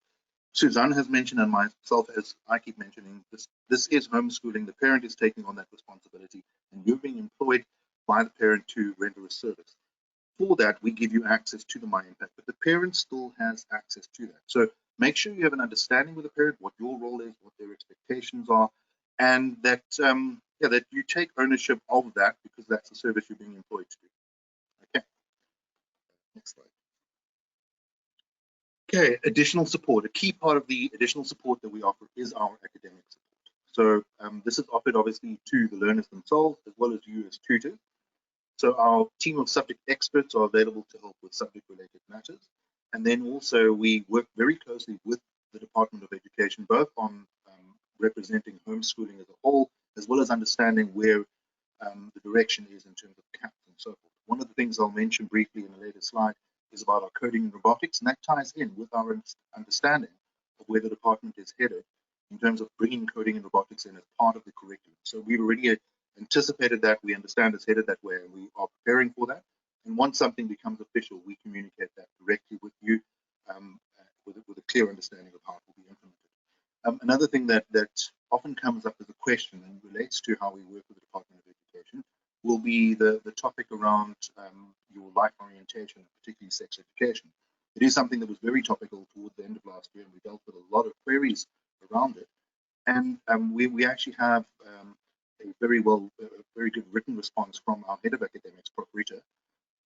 Suzanne has mentioned and myself, as I keep mentioning, this is homeschooling. The parent is taking on that responsibility, and you're being employed by the parent to render a service. For that, we give you access to the My Impaq, but the parent still has access to that. So make sure you have an understanding with the parent, what your role is, what their expectations are, and that that you take ownership of that, because that's the service you're being employed to do. Okay, next slide. Okay, additional support. A key part of the additional support that we offer is our academic support. So this is offered obviously to the learners themselves as well as you as tutors. So our team of subject experts are available to help with subject-related matters. And then also we work very closely with the Department of Education, both on representing homeschooling as a whole, as well as understanding where the direction is in terms of CAPS and so forth. One of the things I'll mention briefly in a later slide is about our coding and robotics, and that ties in with our understanding of where the department is headed in terms of bringing coding and robotics in as part of the curriculum. So we've already anticipated that, we understand it's headed that way, and we are preparing for that. And once something becomes official, we communicate that directly with you with a clear understanding of how it will be implemented. Another thing that often comes up as a question and relates to how we work with the Department of Education will be the topic around your life orientation, particularly sex education. It is something that was very topical towards the end of last year, and we dealt with a lot of queries around it. And we actually have a very good written response from our head of academics, Prof. Rita.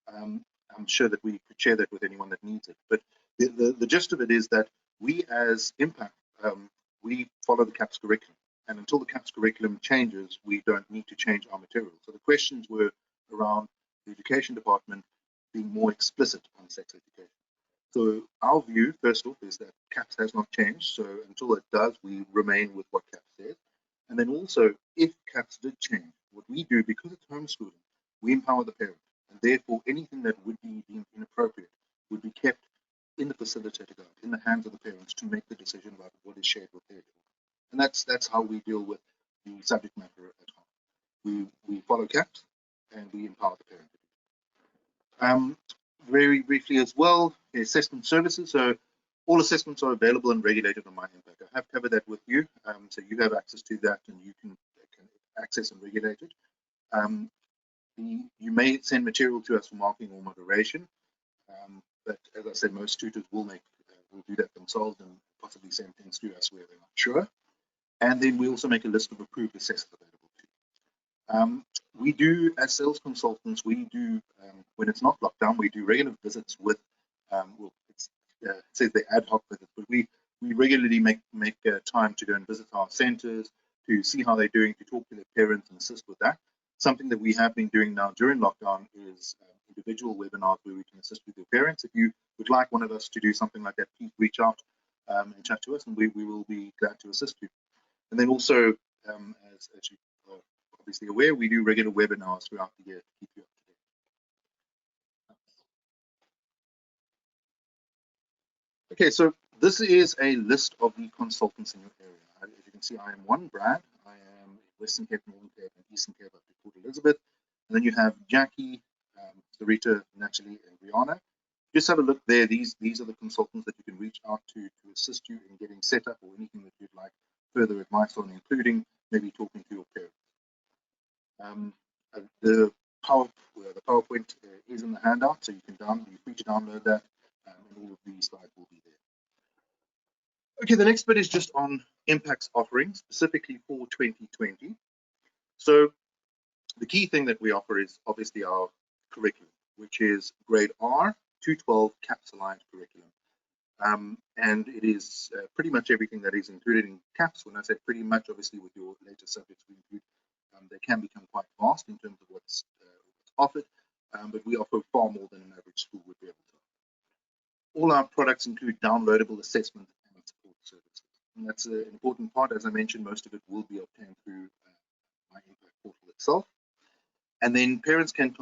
I'm sure that we could share that with anyone that needs it. But the gist of it is that we as Impaq, we follow the CAPS curriculum. And until the CAPS curriculum changes, we don't need to change our material. So the questions were around the education department being more explicit on sex education. So our view, first off, is that CAPS has not changed. So until it does, we remain with what CAPS says. And then also, if CAPS did change, what we do, because it's homeschooling, we empower the parent. And therefore, anything that would be deemed inappropriate would be kept in the facilitator guide, in the hands of the parents to make the decision about what is shared with their children. And that's how we deal with the subject matter at home. We follow CAPS and we empower the parent. Very briefly as well, assessment services. So all assessments are available and regulated on My Impaq. I have covered that with you, so you have access to that and you can access and regulate it. You may send material to us for marking or moderation, but as I said, most tutors will do that themselves and possibly send things to us where they're not sure. And then we also make a list of approved assessors available to you. We do, as sales consultants, we do, when it's not lockdown, we do regular visits with, it says they're ad hoc visits, but we regularly make time to go and visit our centers, to see how they're doing, to talk to their parents and assist with that. Something that we have been doing now during lockdown is individual webinars where we can assist with your parents. If you would like one of us to do something like that, please reach out and chat to us, and we will be glad to assist you. And then also, as you are obviously aware, we do regular webinars throughout the year to keep you up to date. Okay, so this is a list of the consultants in your area. As you can see, I am one, Brad. I am Western Cape, Northern Cape, and Eastern Cape up to Port Elizabeth. And then you have Jackie, Sarita, Natalie, and Brianna. Just have a look there. These are the consultants that you can reach out to assist you in getting set up or anything that you'd like further advice on, including maybe talking to your parents. The PowerPoint is in the handout, so you're free to download that, and all of these slides will be there. Okay, the next bit is just on Impaq's offerings, specifically for 2020. So the key thing that we offer is obviously our curriculum, which is grade R 212 CAPS aligned curriculum. And it is pretty much everything that is included in CAPS. When I say pretty much, obviously with your later subjects we include, they can become quite vast in terms of what's offered, but we offer far more than an average school would be able to offer. All our products include downloadable assessment and support services. And that's an important part. As I mentioned, most of it will be obtained through My Impaq portal itself. And then parents can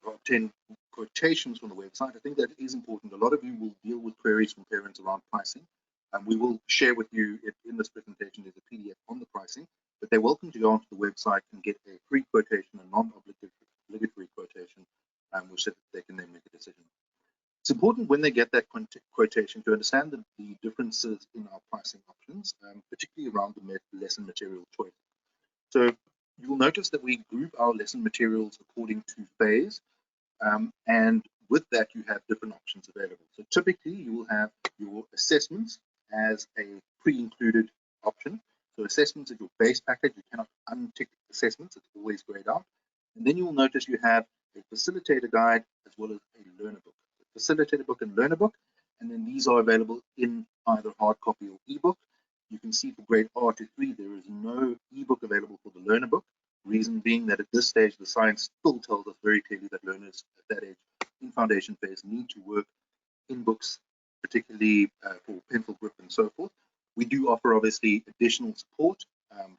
obtain quotations from the website. I think that is important. A lot of you will deal with queries from parents around pricing. We will share with you in this presentation, there's a PDF on the pricing, but they're welcome to go onto the website and get a free quotation, a non-obligatory quotation, which they can then make a decision. It's important when they get that quotation to understand the differences in our pricing options, particularly around the lesson material choice. So you will notice that we group our lesson materials according to phase, and with that you have different options available. So typically you will have your assessments as a pre-included option. So assessments are your base package. You cannot untick assessments. It's always grayed out. And then you will notice you have a facilitator guide as well as a learner book. The facilitator book and learner book, and then these are available in either hard copy or ebook. You can see for grade R to 3 there is no ebook available for the learner book. Reason being that at this stage the science still tells us very clearly that learners at that age in foundation phase need to work in books, particularly for pencil grip and so forth. We do offer obviously additional support,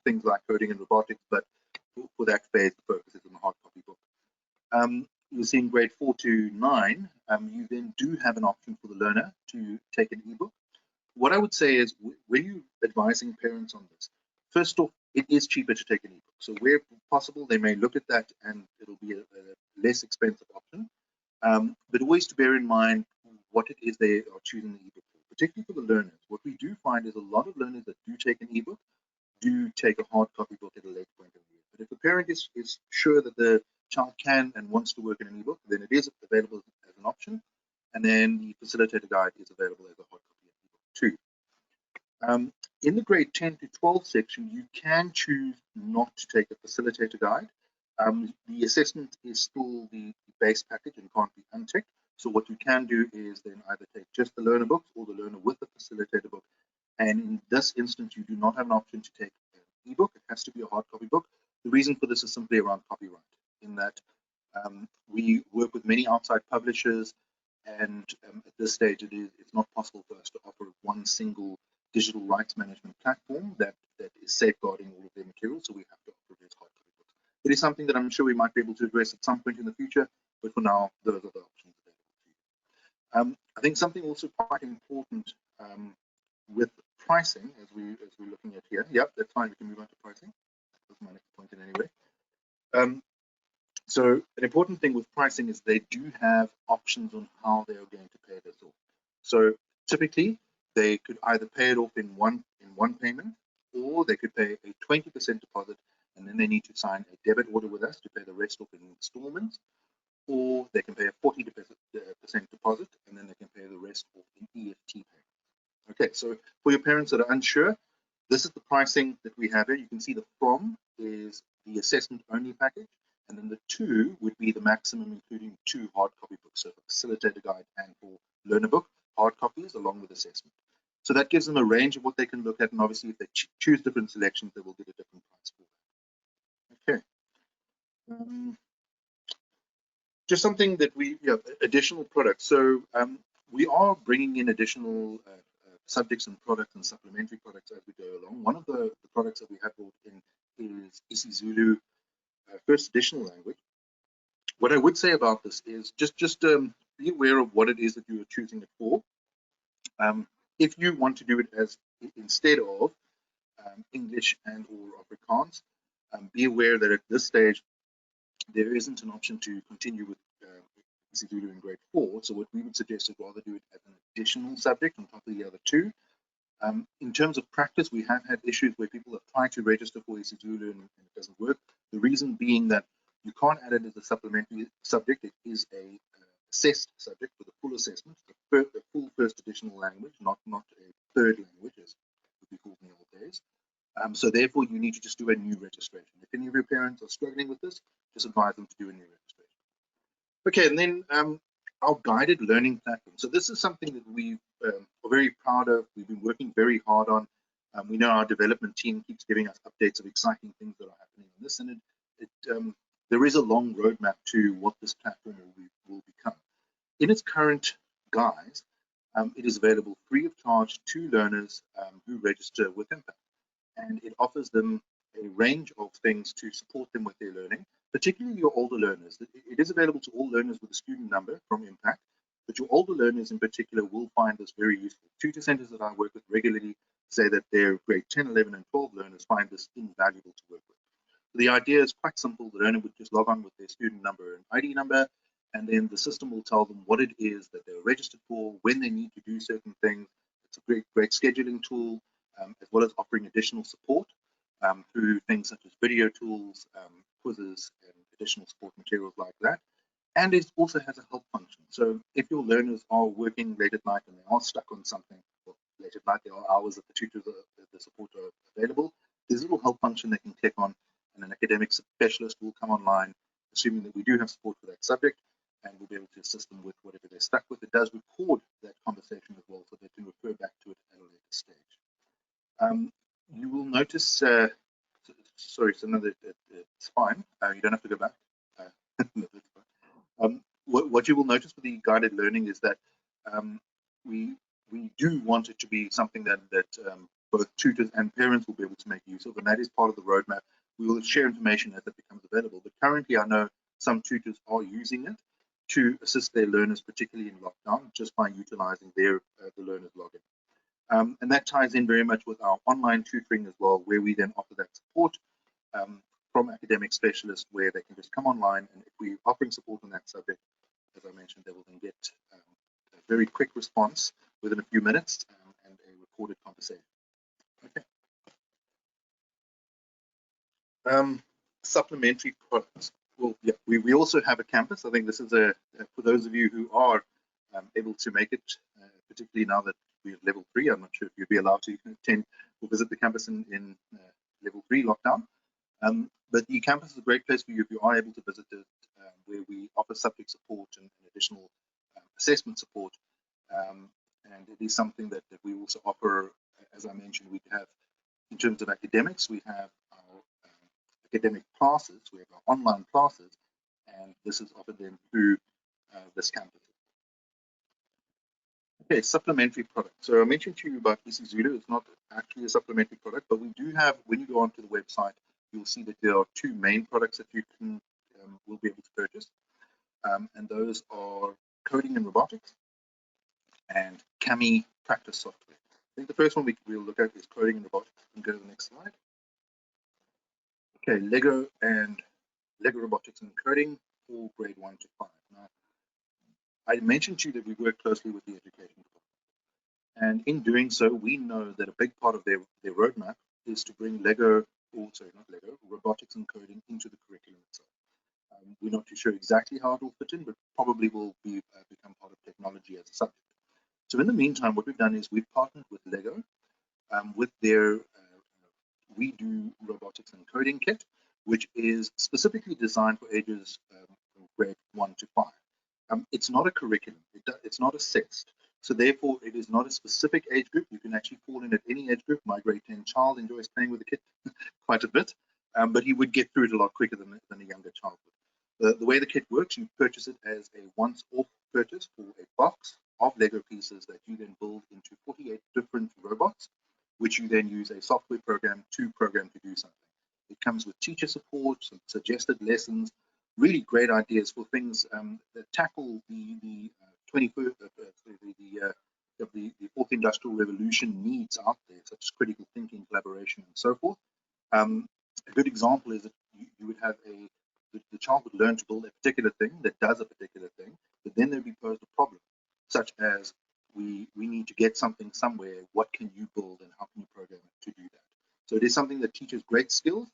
things like coding and robotics, but for that phase the focus is on the hard copy book. You'll see in grade 4 to 9, you then do have an option for the learner to take an ebook. What I would say is, when you're advising parents on this, first off, it is cheaper to take an ebook. So where possible, they may look at that and it'll be a less expensive option. But always to bear in mind what it is they are choosing the ebook for, particularly for the learners. What we do find is a lot of learners that do take an ebook do take a hard copy book at a later point in the year. But if the parent is sure that the child can and wants to work in an ebook, then it is available as an option. And then the facilitator guide is available as a hard copy ebook too. In the grade 10 to 12 section, you can choose not to take a facilitator guide. The assessment is still the base package and can't be unticked. So what you can do is then either take just the learner books or the learner with the facilitator book. And in this instance, you do not have an option to take an ebook. It has to be a hard copy book. The reason for this is simply around copyright, in that we work with many outside publishers, and at this stage it's not possible for us to offer one single digital rights management platform that is safeguarding all of their material, so we have to offer these hard copy books. It is something that I'm sure we might be able to address at some point in the future, but for now, those are the options available to you. I think something also quite important with pricing, as we're looking at here. Yep, that's fine. We can move on to pricing. That was my next point in any way. So an important thing with pricing is they do have options on how they are going to pay this off. So typically, they could either pay it off in one payment, or they could pay a 20% deposit, and then they need to sign a debit order with us to pay the rest off in installments, or they can pay a 40% deposit, and then they can pay the rest off in EFT payments. Okay, so for your parents that are unsure, this is the pricing that we have here. You can see the from is the assessment only package, and then the to would be the maximum, including 2 hard copy books, so for facilitator guide and for learner book, hard copies along with assessment. So that gives them a range of what they can look at, and obviously if they choose different selections, they will get a different price for that. Okay. Just something that additional products. So we are bringing in additional subjects and products and supplementary products as we go along. One of the products that we have brought in is isiZulu first additional language. What I would say about this is just be aware of what it is that you are choosing it for. If you want to do it as instead of English and or Afrikaans, be aware that at this stage there isn't an option to continue with isiZulu in grade 4. So what we would suggest is rather do it as an additional subject on top of the other 2. In terms of practice, we have had issues where people have tried to register for isiZulu and it doesn't work. The reason being that you can't add it as a supplementary subject. It is a assessed subject with a full assessment, the full first additional language, not a third language as would be called in the old days. So therefore, you need to just do a new registration. If any of your parents are struggling with this, just advise them to do a new registration. Okay, and then our guided learning platform. So this is something that we are very proud of. We've been working very hard on. We know our development team keeps giving us updates of exciting things that are happening on this, and there is a long roadmap to what this platform will become. In its current guise, it is available free of charge to learners who register with Impaq, and it offers them a range of things to support them with their learning, particularly your older learners. It is available to all learners with a student number from Impaq, but your older learners in particular will find this very useful. Tutor centers that I work with regularly say that their grade 10, 11, and 12 learners find this invaluable to work with. The idea is quite simple. The learner would just log on with their student number and ID number, and then the system will tell them what it is that they're registered for, when they need to do certain things. It's a great scheduling tool, as well as offering additional support through things such as video tools, quizzes, and additional support materials like that. And it also has a help function. So if your learners are working late at night and they are stuck on something, well, late at night, there are hours that the tutors, the support are available, there's a little help function they can click on, and an academic specialist will come online, assuming that we do have support for that subject, and we'll be able to assist them with whatever they're stuck with. It does record that conversation as well, so they can refer back to it at a later stage. You will notice, sorry, so no, it's fine. You don't have to go back. What you will notice with the guided learning is that we do want it to be something that both tutors and parents will be able to make use of, and that is part of the roadmap. We will share information as it becomes available, but currently I know some tutors are using it to assist their learners, particularly in lockdown, just by utilizing the learner's login. And that ties in very much with our online tutoring as well, where we then offer that support from academic specialists, where they can just come online, and if we're offering support on that subject, as I mentioned, they will then get a very quick response within a few minutes and a recorded conversation. Okay. Supplementary products. Well, yeah, we also have a campus. I think this is for those of you who are able to make it, particularly now that we're at level 3. I'm not sure if you'll be allowed to attend or visit the campus in level 3 lockdown. But the campus is a great place for you if you are able to visit it, where we offer subject support and additional assessment support. And it is something that we also offer, as I mentioned, we have, in terms of academics, we have our academic classes, we have our online classes, and this is offered then through this campus. Okay, supplementary product. So I mentioned to you about isiZulu. It's not actually a supplementary product, but we do have, when you go onto the website, you'll see that there are 2 main products that you will be able to purchase. And those are coding and robotics and CAMI practice software. I think the first one we'll look at is coding and robotics. You can go to the next slide. Okay, Lego robotics and coding for grade 1 to 5. Now, I mentioned to you that we work closely with the education department. And in doing so, we know that a big part of their roadmap is to bring robotics and coding into the curriculum itself. We're not too sure exactly how it will fit in, but probably will become part of technology as a subject. So in the meantime, what we've done is we've partnered with Lego with their We Do Robotics and Coding Kit, which is specifically designed for ages from grade 1 to 5. It's not a curriculum, it's not assessed. So therefore, it is not a specific age group. You can actually fall in at any age group. My grade 10 child enjoys playing with the kit quite a bit, but he would get through it a lot quicker than a younger child would. The way the kit works, you purchase it as a once-off purchase for a box of Lego pieces that you then build into 48 different robots, which you then use a software program to program to do something. It comes with teacher support, some suggested lessons, really great ideas for things that tackle the 21st, the fourth industrial revolution needs out there, such as critical thinking, collaboration, and so forth. A good example is that you would have the child would learn to build a particular thing that does a particular thing, but then they'd be posed a problem, such as we need to get something somewhere. What can you build, and how can you program it to do that? So it is something that teaches great skills.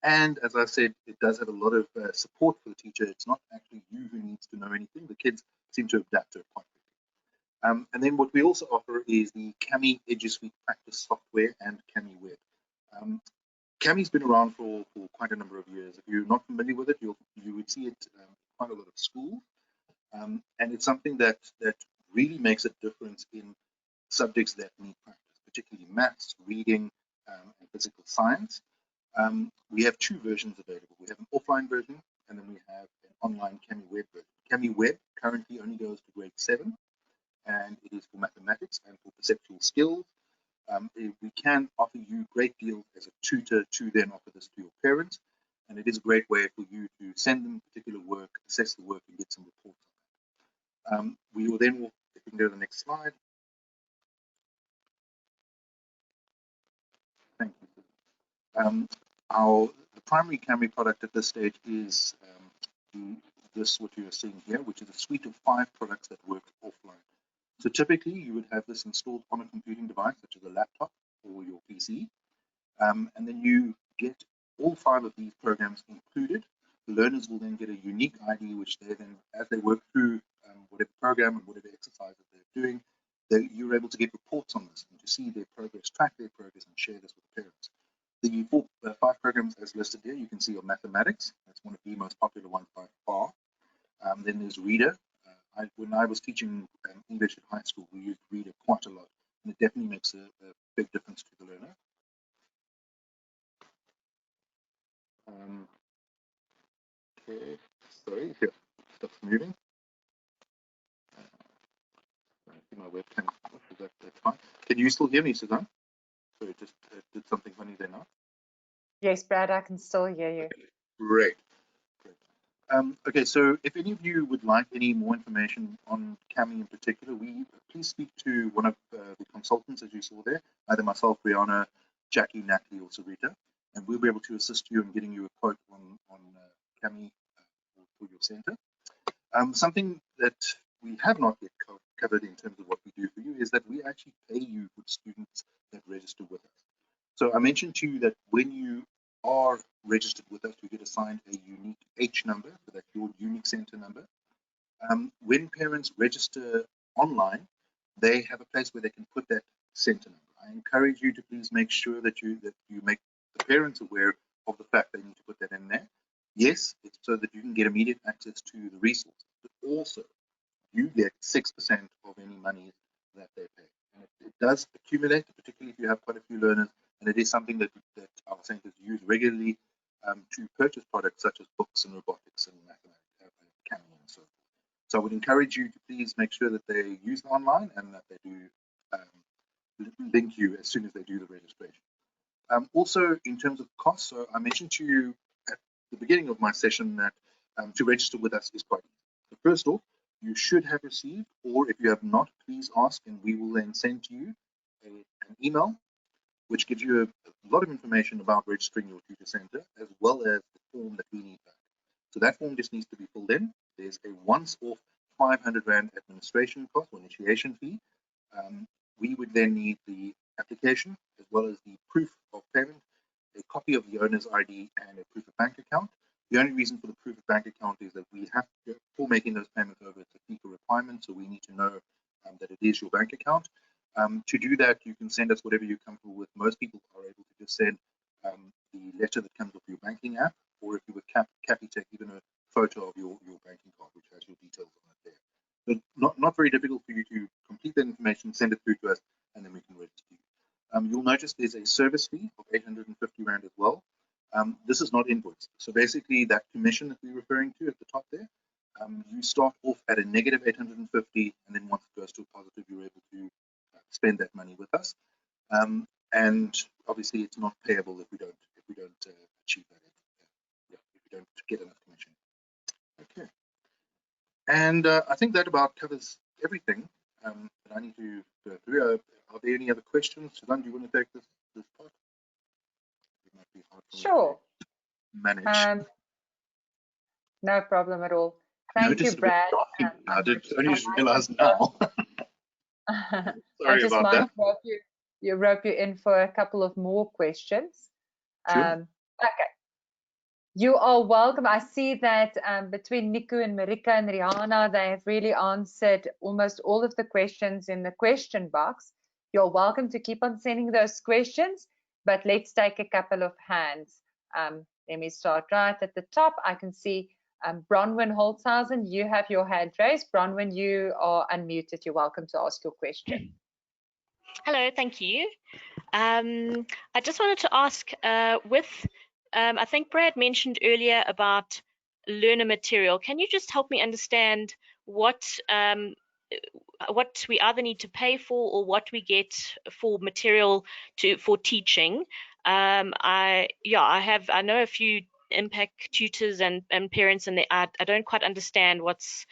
And as I said, it does have a lot of support for the teacher. It's not actually you who needs to know anything. The kids seem to adapt to it quite quickly. And then what we also offer is the CAMI EduSuite practice software and CAMI Web. CAMI's been around for quite a number of years. If you're not familiar with it, you would see it quite a lot of schools. And it's something that really makes a difference in subjects that need practice, particularly maths, reading, and physical science. We have 2 versions available. We have an offline version, and then we have an online CAMI Web version. CAMI Web currently only goes to grade 7, and it is for mathematics and for perceptual skills. We can offer you great deals as a tutor to then offer this to your parents. and it is a great way for you to send them particular work, assess the work, and get some reports on it. We will then, if we can go to the next slide. Thank you. The primary Camry product at this stage is what you are seeing here, which is a suite of 5 products that work offline. So typically, you would have this installed on a computing device, such as a laptop or your PC, and then you get all 5 of these programs included. The learners will then get a unique ID, which they then, as they work through whatever program and whatever exercises they're doing, you're able to get reports on this and to see their progress, track their progress, and share this with parents. The 5 programs as listed here, you can see are mathematics. That's one of the most popular ones by far. Then there's Reader. When I was teaching English at high school, we used Reader quite a lot, and it definitely makes a big difference to the learner. Okay, sorry, here, stuff's moving. My webcam, that's fine. Can you still hear me, Suzanne? Sorry, just did something funny there now. Yes, Brad, I can still hear you. Okay, great. Okay, so if any of you would like any more information on Cami in particular, please speak to one of the consultants, as you saw there, either myself, Brianna, Jackie, Natalie, or Sarita, and we'll be able to assist you in getting you a quote on Cami for your centre. Something that we have not yet covered in terms of what we do for you is that we actually pay you for students that register with us. So I mentioned to you that when you are registered with us, you get assigned a unique H number, so that's your unique centre number. When parents register online, they have a place where they can put that centre number. I encourage you to please make sure that you make the parents aware of the fact they need to put that in there. Yes, it's so that you can get immediate access to the resources, but also you get 6% of any money that they pay. And it does accumulate, particularly if you have quite a few learners, and it is something that our centres use regularly to purchase products such as books and robotics and mathematics, and so forth. So I would encourage you to please make sure that they use online and that they do link you as soon as they do the registration. Also, in terms of costs, so I mentioned to you at the beginning of my session that to register with us is quite easy. So first off, you should have received, or if you have not, please ask, and we will then send to you an email which gives you a lot of information about registering your tutor centre, as well as the form that we need back. So that form just needs to be filled in. There's a once-off 500 Rand administration cost or initiation fee. We would then need the application, as well as the proof of payment, a copy of the owner's ID, and a proof of bank account. The only reason for the proof of bank account is that we have to, for making those payments over, it's a FICA requirement, so we need to know that it is your bank account. To do that, you can send us whatever you're comfortable with. Most people are able to just send the letter that comes with your banking app, or if you would Capitec, even a photo of your banking card, which has your details on it there. But not very difficult for you to complete that information, send it through to us, and then we can register you. You'll notice there's a service fee of 850 Rand as well. This is not invoiced. So basically that commission that we're referring to at the top there, you start off at a negative 850, and then once it goes to a positive, you're able to spend that money with us. And obviously it's not payable if we don't achieve that, if we don't get enough commission. Okay. And I think that about covers everything that I need to go through. Are there any other questions? Suzanne, do you want to take this part? It might be hard for Sure. me to manage. No problem at all. Thank you, Brad. I did only just realize now. I just might rope you in for a couple of more questions. Sure. Okay. You are welcome. I see that between Niku and Marika and Rihanna, they have really answered almost all of the questions in the question box. You're welcome to keep on sending those questions, but let's take a couple of hands. Let me start right at the top. I can see Bronwyn Holtzhausen, you have your hand raised. Bronwyn, you are unmuted. You're welcome to ask your question. Hello, thank you. I just wanted to ask I think Brad mentioned earlier about learner material. Can you just help me understand what we either need to pay for or what we get for material for teaching? I know a few Impaq tutors and parents, and I don't quite understand what's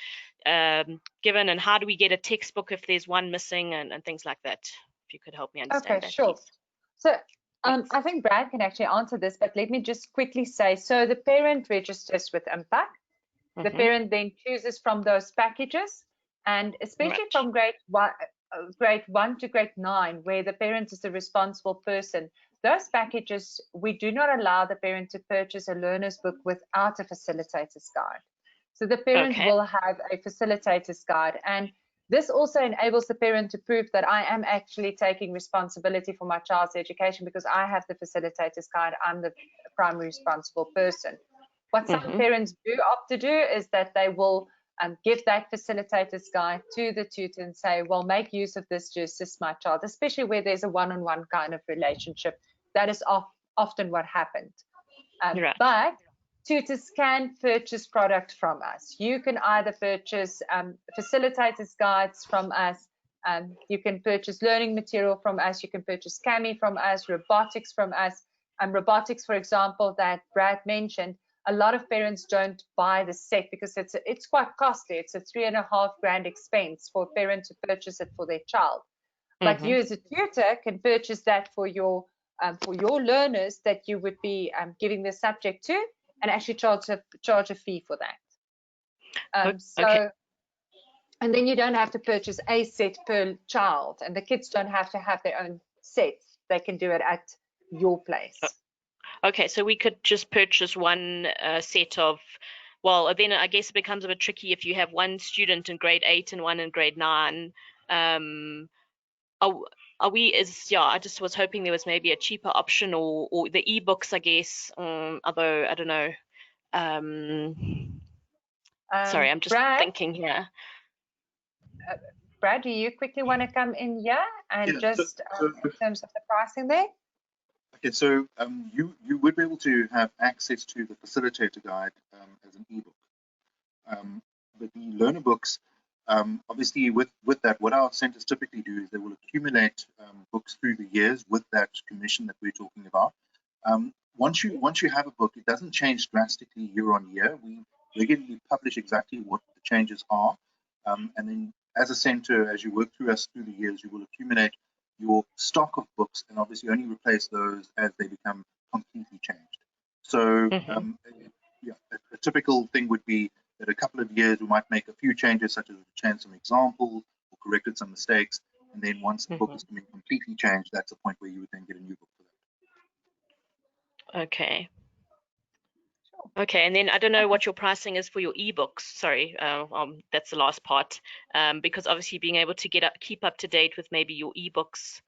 given and how do we get a textbook if there's one missing and things like that. If you could help me understand Okay, that, sure. please. So Thanks. I think Brad can actually answer this, but let me just quickly say, so the parent registers with Impaq. The parent then chooses from those packages, and especially Right. from grade 1 to grade 9, where the parent is the responsible person, those packages, we do not allow the parent to purchase a learner's book without a facilitator's guide. So the parent Okay. will have a facilitator's guide, and this also enables the parent to prove that I am actually taking responsibility for my child's education because I have the facilitator's guide. I'm the primary responsible person. What some parents do opt to do is that they will give that facilitator's guide to the tutor and say, well, make use of this to assist my child, especially where there's a one-on-one kind of relationship. That is often what happened. Right. But tutors can purchase product from us. You can either purchase facilitators guides from us, you can purchase learning material from us, you can purchase CAMI from us, robotics from us. Robotics, for example, that Brad mentioned, a lot of parents don't buy the set because it's quite costly. It's a $3,500 expense for a parent to purchase it for their child. But you as a tutor can purchase that for your learners that you would be giving the subject to, and actually charge a fee for that. Okay. And then you don't have to purchase a set per child, and the kids don't have to have their own sets. They can do it at your place. Okay, so we could just purchase one set of, well, then I guess it becomes a bit tricky if you have one student in grade 8 and one in grade 9. I just was hoping there was maybe a cheaper option or the ebooks, I guess, although I don't know. Sorry, I'm just thinking here. Brad, do you quickly want to come in here and in terms of the pricing there? Okay, so you would be able to have access to the facilitator guide as an ebook. But the learner books, obviously with that, what our centers typically do is they will accumulate books through the years with that commission that we're talking about. Once you have a book, it doesn't change drastically year on year. We regularly publish exactly what the changes are, and then as a center, as you work through us through the years, you will accumulate your stock of books and obviously only replace those as they become completely changed. So yeah, a typical thing would be that a couple of years we might make a few changes, such as change some examples or corrected some mistakes, and then once the book is completely changed, that's the point where you would then get a new book for that. Okay. Okay, and then I don't know what your pricing is for your ebooks. Sorry, that's the last part, because obviously being able to keep up to date with maybe your ebooks.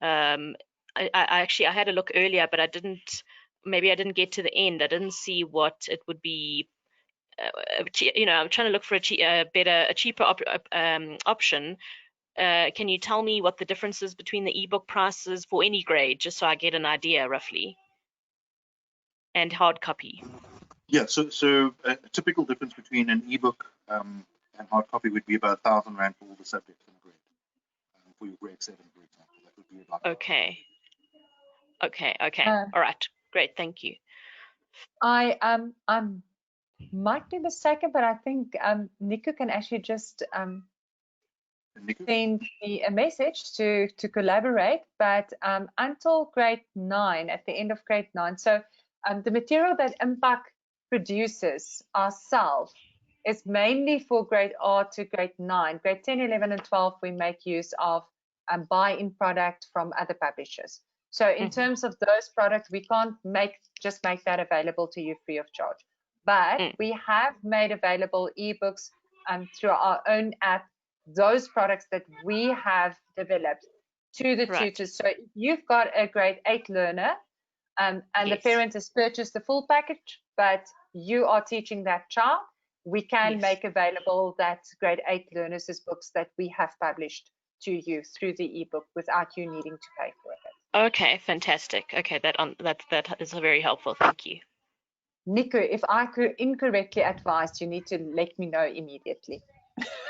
I had a look earlier, but I didn't get to the end. I didn't see what it would be. I'm trying to look for a cheaper option. Can you tell me what the difference is between the ebook prices for any grade, just so I get an idea roughly? And hard copy. Yeah, so a typical difference between an ebook and hard copy would be about R1,000 for all the subjects in a grade. For your grade 7, for example, that would be about. Okay. All right. Great. Thank you. I might be mistaken, but I think Nico can actually just send me a message to collaborate. But until grade 9, at the end of grade 9, so the material that Impaq produces ourselves is mainly for grade R to grade 9. Grade 10, 11, and 12, we make use of buy-in product from other publishers. So in terms of those products, we can't just make that available to you free of charge. But we have made available ebooks through our own app, those products that we have developed to the tutors. So if you've got a grade 8 learner, and the parent has purchased the full package, but you are teaching that child, we can make available that grade 8 learners' books that we have published to you through the ebook without you needing to pay for it. Okay, fantastic. Okay, that is very helpful. Thank you. Nico, if I could incorrectly advise, you need to let me know immediately.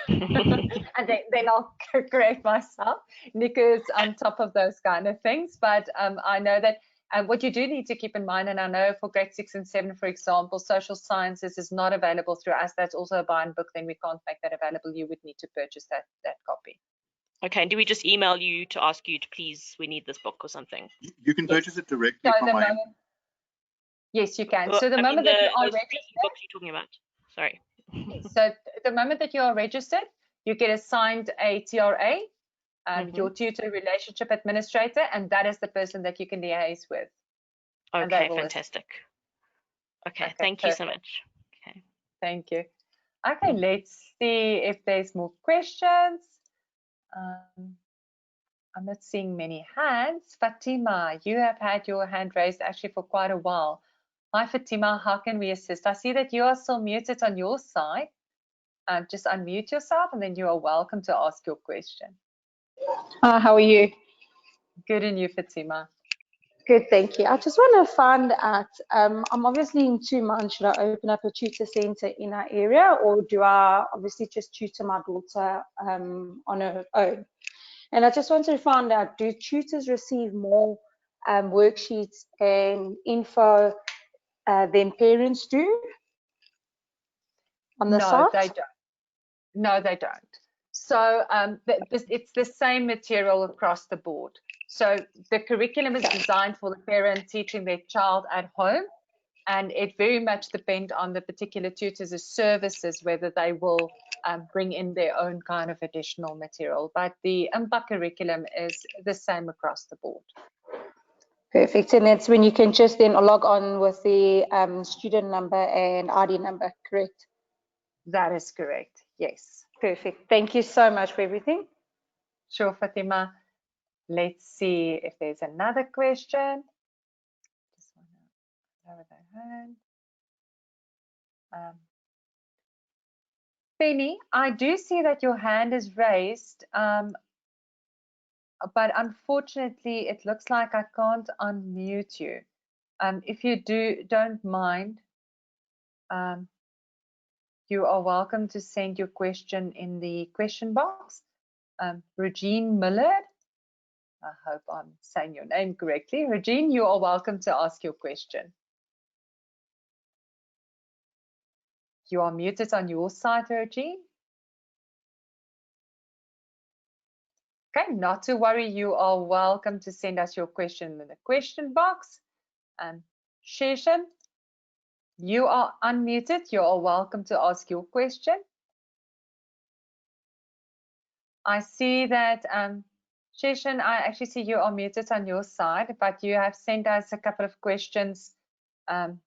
And then I'll correct myself. Nico is on top of those kind of things, but I know that And what you do need to keep in mind, and I know for grade 6 and 7, for example, social sciences is not available through us. That's also a bind book. Then we can't make that available. You would need to purchase that copy. Okay, and do we just email you to ask you to please, we need this book or something? You can purchase it directly So from my. Yes, you can. Well, So the I moment mean, that you are those free registered, books you're talking about. Sorry. so the moment that you are registered, you get assigned a TRA, your tutor relationship administrator, and that is the person that you can liaise with. Okay, fantastic. Okay, thank you so perfect. much. Okay. Thank you. Okay, let's see if there's more questions. I'm not seeing many hands. Fatima, you have had your hand raised actually for quite a while. Hi, Fatima, how can we assist? I see that you are still muted on your side. Just unmute yourself and then you are welcome to ask your question. How are you? Good, and you, Fatima? Good, thank you. I just want to find out, I'm obviously in 2 months, should I open up a tutor center in our area, or do I obviously just tutor my daughter on her own? And I just wanted to find out, do tutors receive more worksheets and info than parents do on the site? They don't. No, they don't. So it's the same material across the board. So the curriculum is designed for the parent teaching their child at home, and it very much depends on the particular tutors' services whether they will bring in their own kind of additional material. But the Impaq curriculum is the same across the board. Perfect, and that's when you can just then log on with the student number and ID number, correct? That is correct, yes. Perfect, thank you so much for everything. Sure, Fatima. Let's see if there's another question. Just want to lower their hand. Penny, I do see that your hand is raised, but unfortunately, it looks like I can't unmute you. If you don't mind, you are welcome to send your question in the question box. Regine Millard, I hope I'm saying your name correctly. Regine, you are welcome to ask your question. You are muted on your side, Regine. Okay, not to worry, you are welcome to send us your question in the question box. Sheshan, you are unmuted. You are welcome to ask your question. I see that, Sheshan, I actually see you are muted on your side, but you have sent us a couple of questions. Can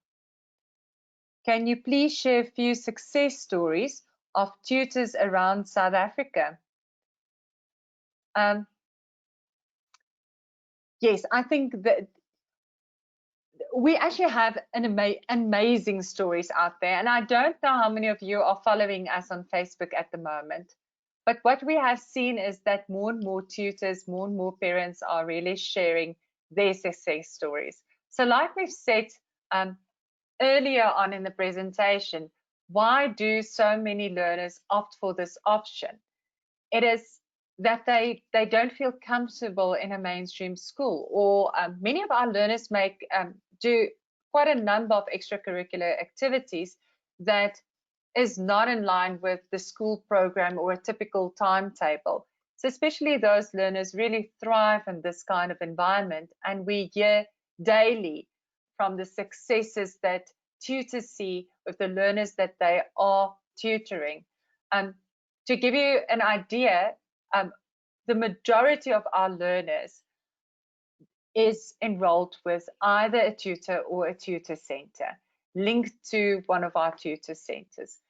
you please share a few success stories of tutors around South Africa? Yes, I think that we actually have amazing stories out there, and I don't know how many of you are following us on Facebook at the moment, but what we have seen is that more and more tutors, more and more parents are really sharing their success stories. So like we've said earlier on in the presentation, why do so many learners opt for this option? It is that they don't feel comfortable in a mainstream school, or many of our learners do quite a number of extracurricular activities that is not in line with the school program or a typical timetable. So especially those learners really thrive in this kind of environment, and we hear daily from the successes that tutors see with the learners that they are tutoring. To give you an idea, the majority of our learners is enrolled with either a tutor or a tutor center, linked to one of our tutor centers.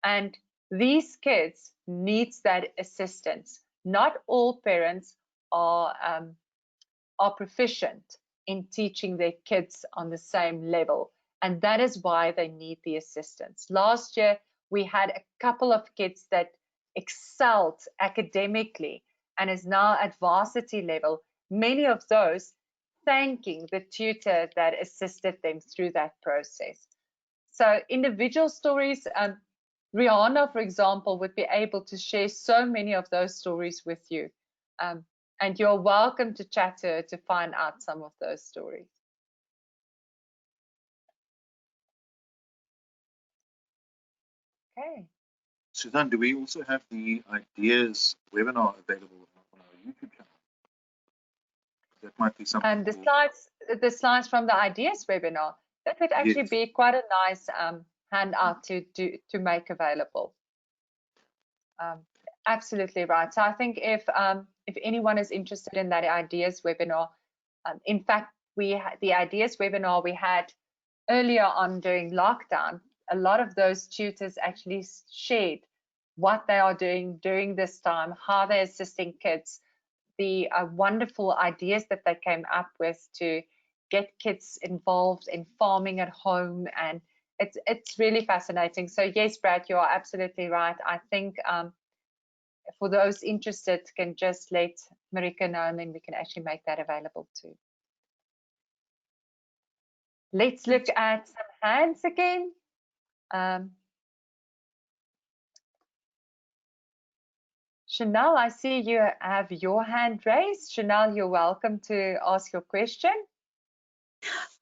And these kids need that assistance. Not all parents are proficient in teaching their kids on the same level, and that is why they need the assistance. Last year, we had a couple of kids that excelled academically and is now at varsity level, many of those thanking the tutor that assisted them through that process. So individual stories, Rihanna, for example, would be able to share so many of those stories with you. And you're welcome to chat to her to find out some of those stories. Okay. Suzanne, do we also have the ideas webinar available on our YouTube channel? That might be something. And the slides from the ideas webinar, that would actually be quite a nice handout to make available. Absolutely right. So I think if anyone is interested in that ideas webinar, in fact, the ideas webinar we had earlier on during lockdown, a lot of those tutors actually shared what they are doing during this time, how they're assisting kids, the wonderful ideas that they came up with to get kids involved in farming at home, and it's really fascinating. So yes, Brad, you are absolutely right. I think for those interested, can just let Marika know, and then we can actually make that available too. Let's look at some hands again. Chanel, I see you have your hand raised. Chanel, you're welcome to ask your question.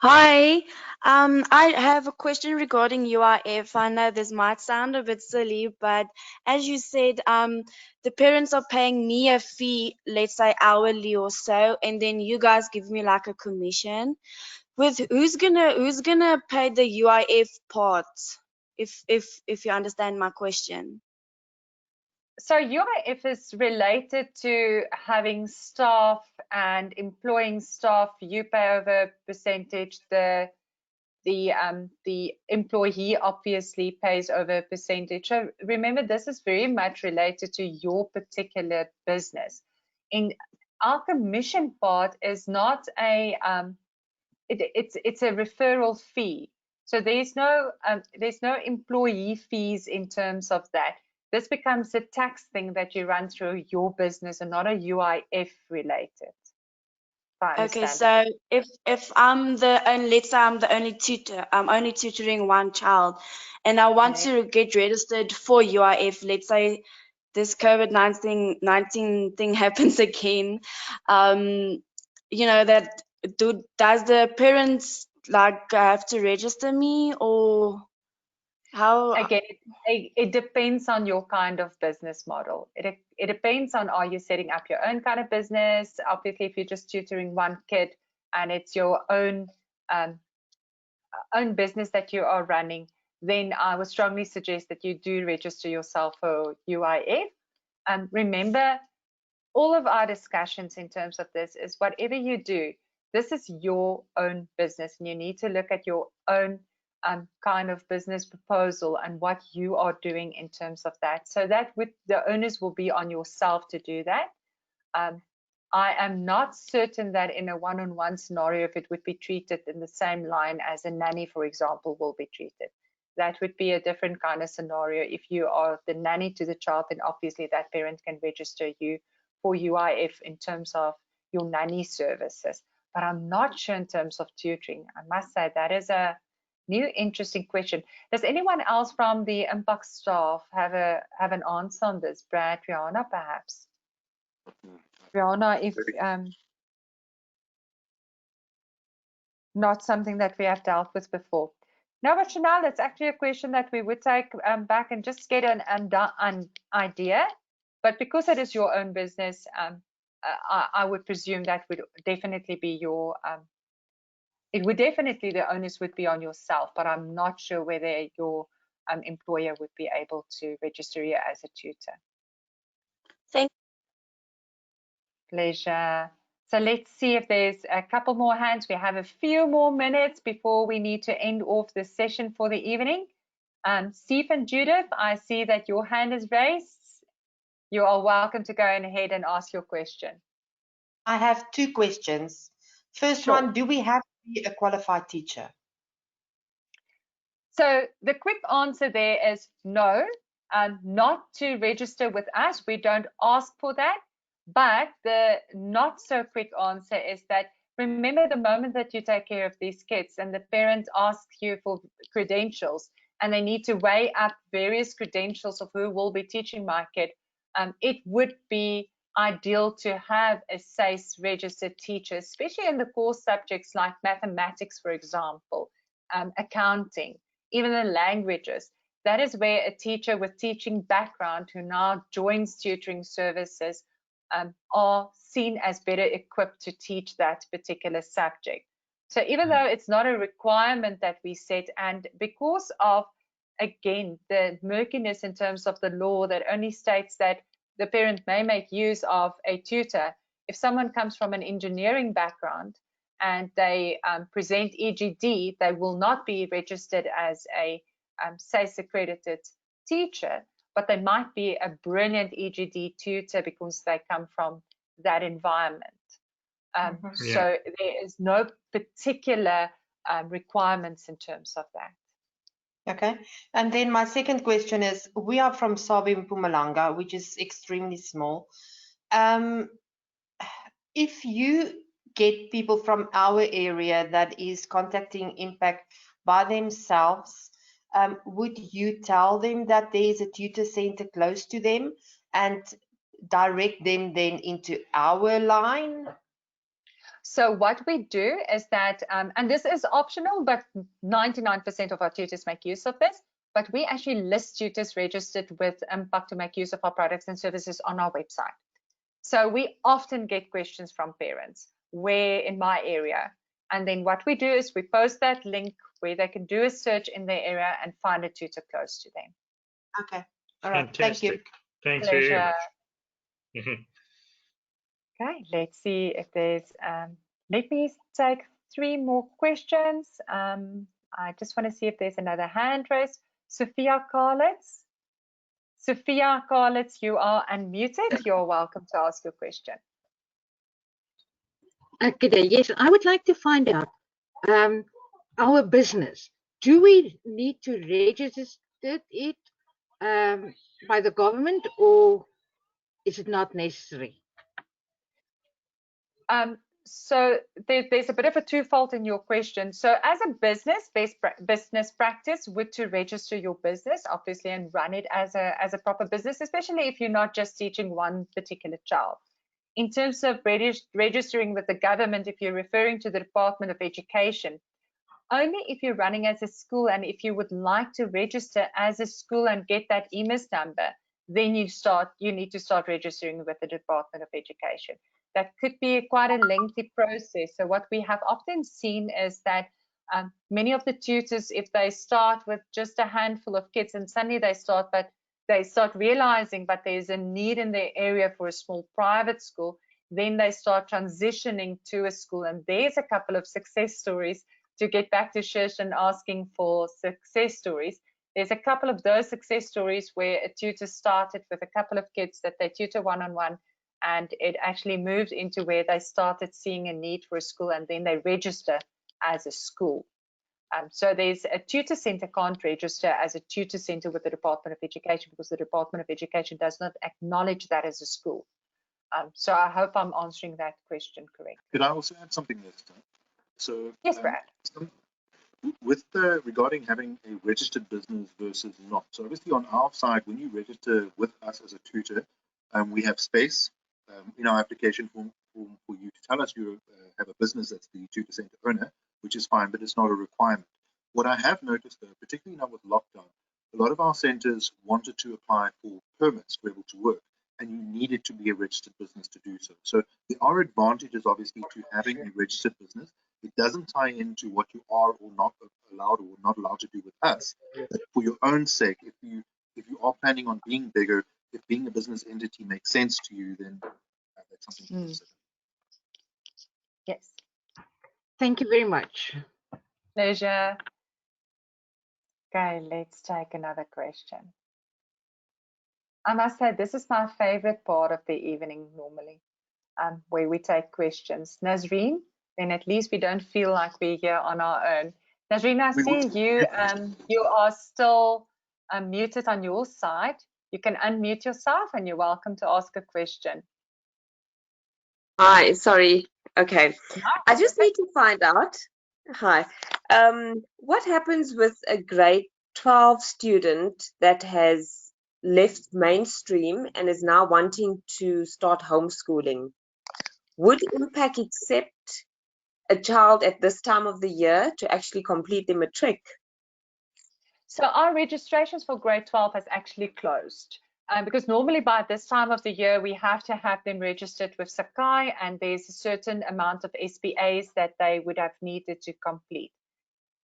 Hi, I have a question regarding UIF. I know this might sound a bit silly, but as you said, the parents are paying me a fee, let's say hourly or so, and then you guys give me like a commission. With who's gonna pay the UIF part? If you understand my question. So UIF is related to having staff and employing staff. You pay over a percentage. The employee obviously pays over a percentage. So remember, this is very much related to your particular business. In our commission part is not a it's a referral fee. So there's no employee fees in terms of that. This becomes a tax thing that you run through your business and not a UIF related. Okay, so if I'm let's say I'm the only tutor, I'm only tutoring one child, and I want to get registered for UIF, let's say this COVID-19 thing happens again, you know, does the parents like have to register me, or how? Again, it depends on your kind of business model. It depends on, are you setting up your own kind of business? Obviously, if you're just tutoring one kid and it's your own own business that you are running, then I would strongly suggest that you do register yourself for UIF. Remember, all of our discussions in terms of this is whatever you do, this is your own business, and you need to look at your own kind of business proposal and what you are doing in terms of that. So that the onus will be on yourself to do that. I am not certain that in a one-on-one scenario, if it would be treated in the same line as a nanny, for example, will be treated. That would be a different kind of scenario. If you are the nanny to the child, then obviously that parent can register you for UIF in terms of your nanny services. But I'm not sure in terms of tutoring. I must say that is a new interesting question. Does anyone else from the Impaq staff have an answer on this? Brad, Rihanna, perhaps? Rihanna, if not something that we have dealt with before. No, but Chanel, it's actually a question that we would take back and just get an idea. But because it is your own business, I would presume that would definitely be your, it would definitely, the onus would be on yourself, but I'm not sure whether your employer would be able to register you as a tutor. Thank you. Pleasure. So let's see if there's a couple more hands. We have a few more minutes before we need to end off the session for the evening. Steve and Judith, I see that your hand is raised. You are welcome to go ahead and ask your question. I have two questions. First one, do we have to be a qualified teacher? So the quick answer there is no, not to register with us. We don't ask for that. But the not so quick answer is that remember, the moment that you take care of these kids and the parent asks you for credentials and they need to weigh up various credentials of who will be teaching my kid, it would be ideal to have a SACE registered teacher, especially in the core subjects like mathematics, for example, accounting, even the languages. that is where a teacher with teaching background who now joins tutoring services are seen as better equipped to teach that particular subject. So even though it's not a requirement that we set, and because of, again, the murkiness in terms of the law that only states that the parent may make use of a tutor, if someone comes from an engineering background and they present EGD, they will not be registered as a SACE accredited teacher, but they might be a brilliant EGD tutor because they come from that environment. So there is no particular requirements in terms of that. Okay, and then my second question is, we are from Sabi Mpumalanga, which is extremely small. If you get people from our area that is contacting Impaq by themselves, would you tell them that there is a tutor center close to them and direct them then into our line? So what we do is that, and this is optional, but 99% of our tutors make use of this, but we actually list tutors registered with Impaq to make use of our products and services on our website. So we often get questions from parents, where in my area, and then what we do is we post that link where they can do a search in their area and find a tutor close to them. Okay, all right, fantastic. thank you. Thanks Pleasure. very much. Okay, let's see if there's, let me take 3 more questions. I just want to see if there's another hand raised. Sophia Karlitz. Sophia Karlitz, you are unmuted. You're welcome to ask your question. Good day. Yes, I would like to find out, our business, do we need to register it by the government, or is it not necessary? So there's a bit of a twofold in your question. So as a business, best business practice would to register your business, obviously, and run it as a proper business, especially if you're not just teaching one particular child. In terms of registering with the government, if you're referring to the Department of Education, only if you're running as a school and if you would like to register as a school and get that EMIS number, then you need to start registering with the Department of Education. That could be quite a lengthy process. So what we have often seen is that many of the tutors, if they start with just a handful of kids and suddenly they start realizing that there's a need in their area for a small private school, then they start transitioning to a school. And there's a couple of success stories to get back to Shish and asking for success stories. There's a couple of those success stories where a tutor started with a couple of kids that they tutor one-on-one, and it actually moved into where they started seeing a need for a school, and then they register as a school. So there's a tutor center can't register as a tutor center with the Department of Education because the Department of Education does not acknowledge that as a school. So I hope I'm answering that question correctly. Could I also add something this time? So yes, Brad. With regarding having a registered business versus not. So obviously on our side, when you register with us as a tutor, we have space in our application form for you to tell us you have a business that's the tutor center owner, which is fine, but it's not a requirement. What I have noticed though, particularly now with lockdown, a lot of our centers wanted to apply for permits to be able to work, and you needed to be a registered business to do so. So there are advantages obviously to having a registered business. It doesn't tie into what you are or not allowed to do with us. But for your own sake, if you are planning on being bigger, if being a business entity makes sense to you, then that's something to consider. Yes. Thank you very much. Pleasure. Okay, let's take another question. I must say, this is my favorite part of the evening normally, where we take questions. Nazreen, then at least we don't feel like we're here on our own. Nazreen, I see you, you are still muted on your side. You can unmute yourself and you're welcome to ask a question. Hi, sorry. Okay. I just need to find out, what happens with a grade 12 student that has left mainstream and is now wanting to start homeschooling? Would Impaq accept a child at this time of the year to actually complete the matric? So our registrations for grade 12 has actually closed. Because normally by this time of the year, we have to have them registered with Sakai, and there's a certain amount of SPAs that they would have needed to complete.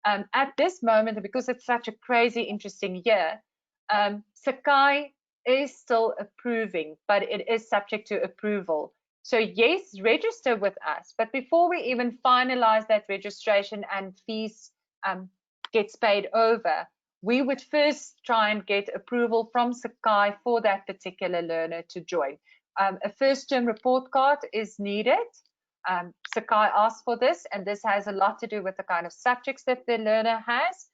At this moment, because it's such a crazy, interesting year, Sakai is still approving, but it is subject to approval. So yes, register with us, but before we even finalize that registration and fees gets paid over, we would first try and get approval from Sakai for that particular learner to join. A first term report card is needed. Sakai asked for this, and this has a lot to do with the kind of subjects that the learner has.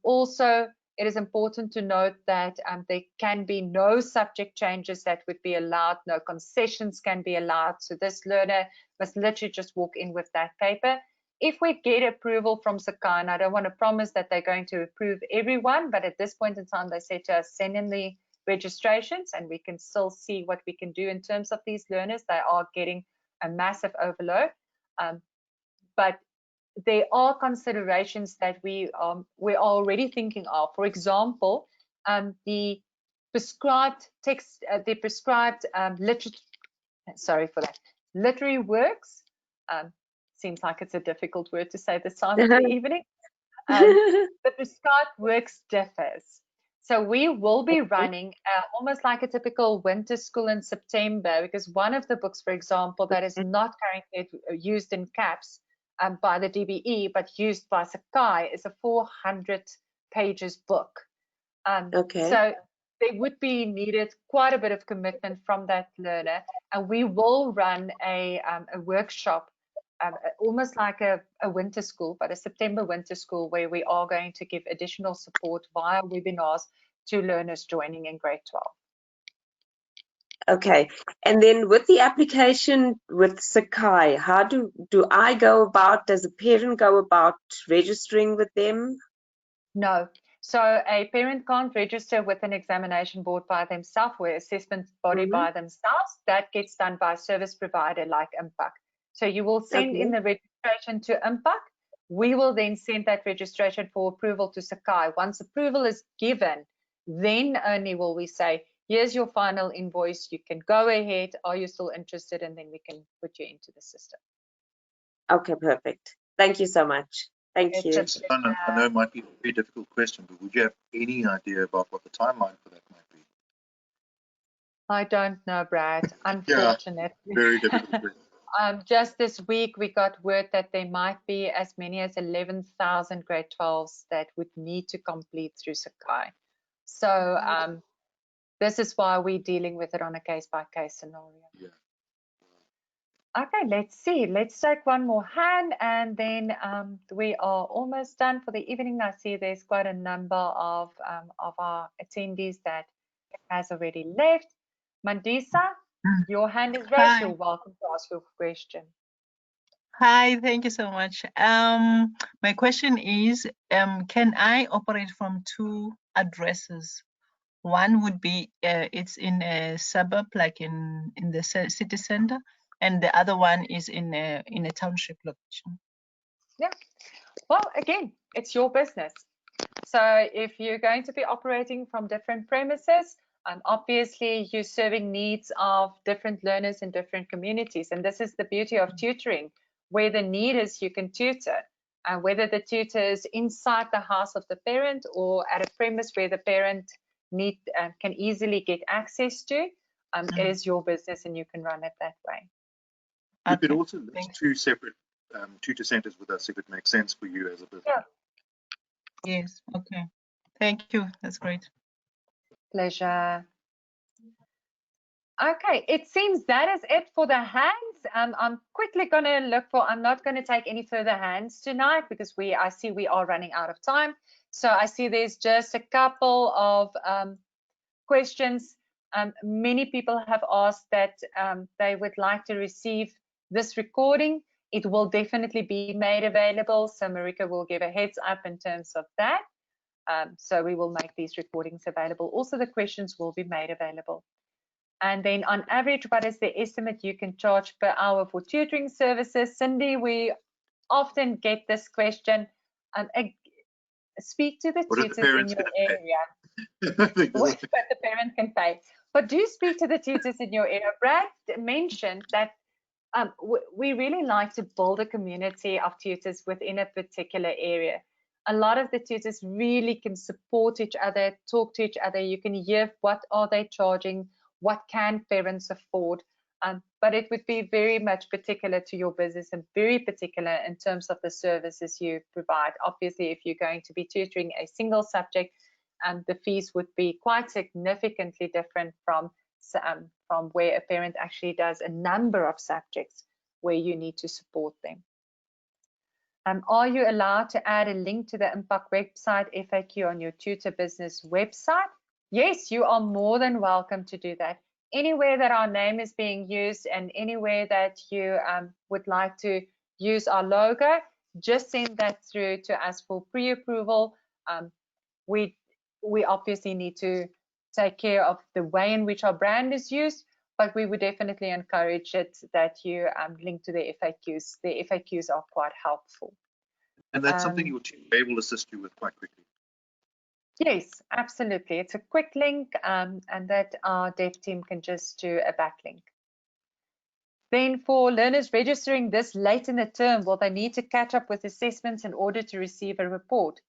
Also, it is important to note that there can be no subject changes that would be allowed, no concessions can be allowed. So this learner must literally just walk in with that paper. If we get approval from Sakai, and I don't want to promise that they're going to approve everyone, but at this point in time, they said to us, send in the registrations and we can still see what we can do in terms of these learners. They are getting a massive overload, but there are considerations that we are already thinking of. For example, the prescribed text, the prescribed literary works. Seems like it's a difficult word to say this time of the evening. The prescribed works differs. So we will be running almost like a typical winter school in September, because one of the books, for example, that is not currently used in CAPS by the DBE, but used by Sakai, is a 400 pages book. So there would be needed quite a bit of commitment from that learner, and we will run a workshop, almost like a winter school, but a September winter school, where we are going to give additional support via webinars to learners joining in grade 12. Okay, and then with the application with Sakai, how do I go about, does a parent go about registering with them? No. So a parent can't register with an examination board by themselves or assessment body by themselves. That gets done by a service provider like Impaq. So you will send in the registration to Impaq. We will then send that registration for approval to Sakai. Once approval is given, then only will we say, here's your final invoice. You can go ahead. Are you still interested? And then we can put you into the system. Okay, perfect. Thank you so much. Thank you. I know it might be a very difficult question, but would you have any idea about what the timeline for that might be? I don't know, Brad, unfortunately. Yeah, very difficult. Just this week, we got word that there might be as many as 11,000 grade 12s that would need to complete through Sakai. So this is why we're dealing with it on a case-by-case scenario. Yeah. Okay, let's see. Let's take one more hand, and then we are almost done for the evening. I see there's quite a number of our attendees that has already left. Mandisa, your hand is raised. Hi. You're welcome to ask your question. Hi, thank you so much. My question is, can I operate from two addresses? One would be it's in a suburb, like in the city center, and the other one is in a township location. Yeah. Well, again, it's your business. So if you're going to be operating from different premises, obviously you're serving needs of different learners in different communities. And this is the beauty of tutoring. Where the need is, you can tutor. Whether the tutor is inside the house of the parent or at a premise where the parent can easily get access to, it is your business and you can run it that way. You could also list two separate tutor centers with us if it makes sense for you as a business. Yeah. Yes, okay. Thank you, that's great. Pleasure. Okay, it seems that is it for the hands. I'm quickly going to look for, I'm not going to take any further hands tonight because I see we are running out of time. So I see there's just a couple of questions. Many people have asked that they would like to receive this recording. It will definitely be made available. So Marika will give a heads up in terms of that. So we will make these recordings available. Also, the questions will be made available. And then on average, what is the estimate you can charge per hour for tutoring services? Cindy, we often get this question. speak to the What if the tutors in parents your can pay? area. But the parent can pay. But do speak to the tutors in your area. Brad mentioned that we really like to build a community of tutors within a particular area. A lot of the tutors really can support each other, talk to each other. You can hear what are they charging, what can parents afford. But it would be very much particular to your business and very particular in terms of the services you provide. Obviously, if you're going to be tutoring a single subject, the fees would be quite significantly different from where a parent actually does a number of subjects where you need to support them. Are you allowed to add a link to the Impaq website FAQ on your tutor business website? Yes, you are more than welcome to do that. Anywhere that our name is being used and anywhere that you would like to use our logo, just send that through to us for pre-approval. We obviously need to take care of the way in which our brand is used, but we would definitely encourage it that you link to the FAQs. The FAQs are quite helpful. And that's something your team will be able to assist you with quite quickly. Yes, absolutely. It's a quick link and that our dev team can just do a backlink. Then for learners registering this late in the term, will they need to catch up with assessments in order to receive a report?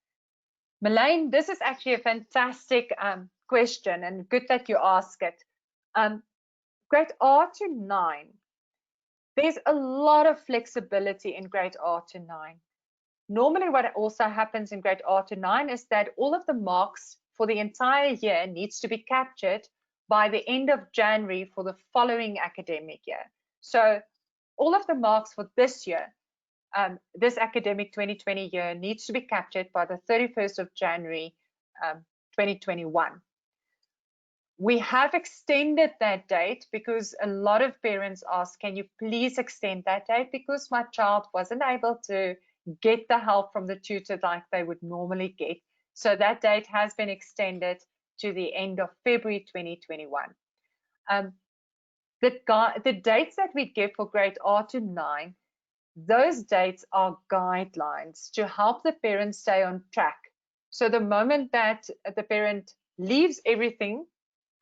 Melaine, this is actually a fantastic question and good that you ask it. Grade R to 9, there's a lot of flexibility in grade R to 9. Normally what also happens in grade R to 9 is that all of the marks for the entire year needs to be captured by the end of January for the following academic year. So all of the marks for this year, this academic 2020 year needs to be captured by the 31st of January 2021. We have extended that date because a lot of parents ask, can you please extend that date because my child wasn't able to get the help from the tutor like they would normally get. So that date has been extended to the end of February 2021. The dates that we give for grade R to 9, those dates are guidelines to help the parents stay on track. So the moment that the parent leaves everything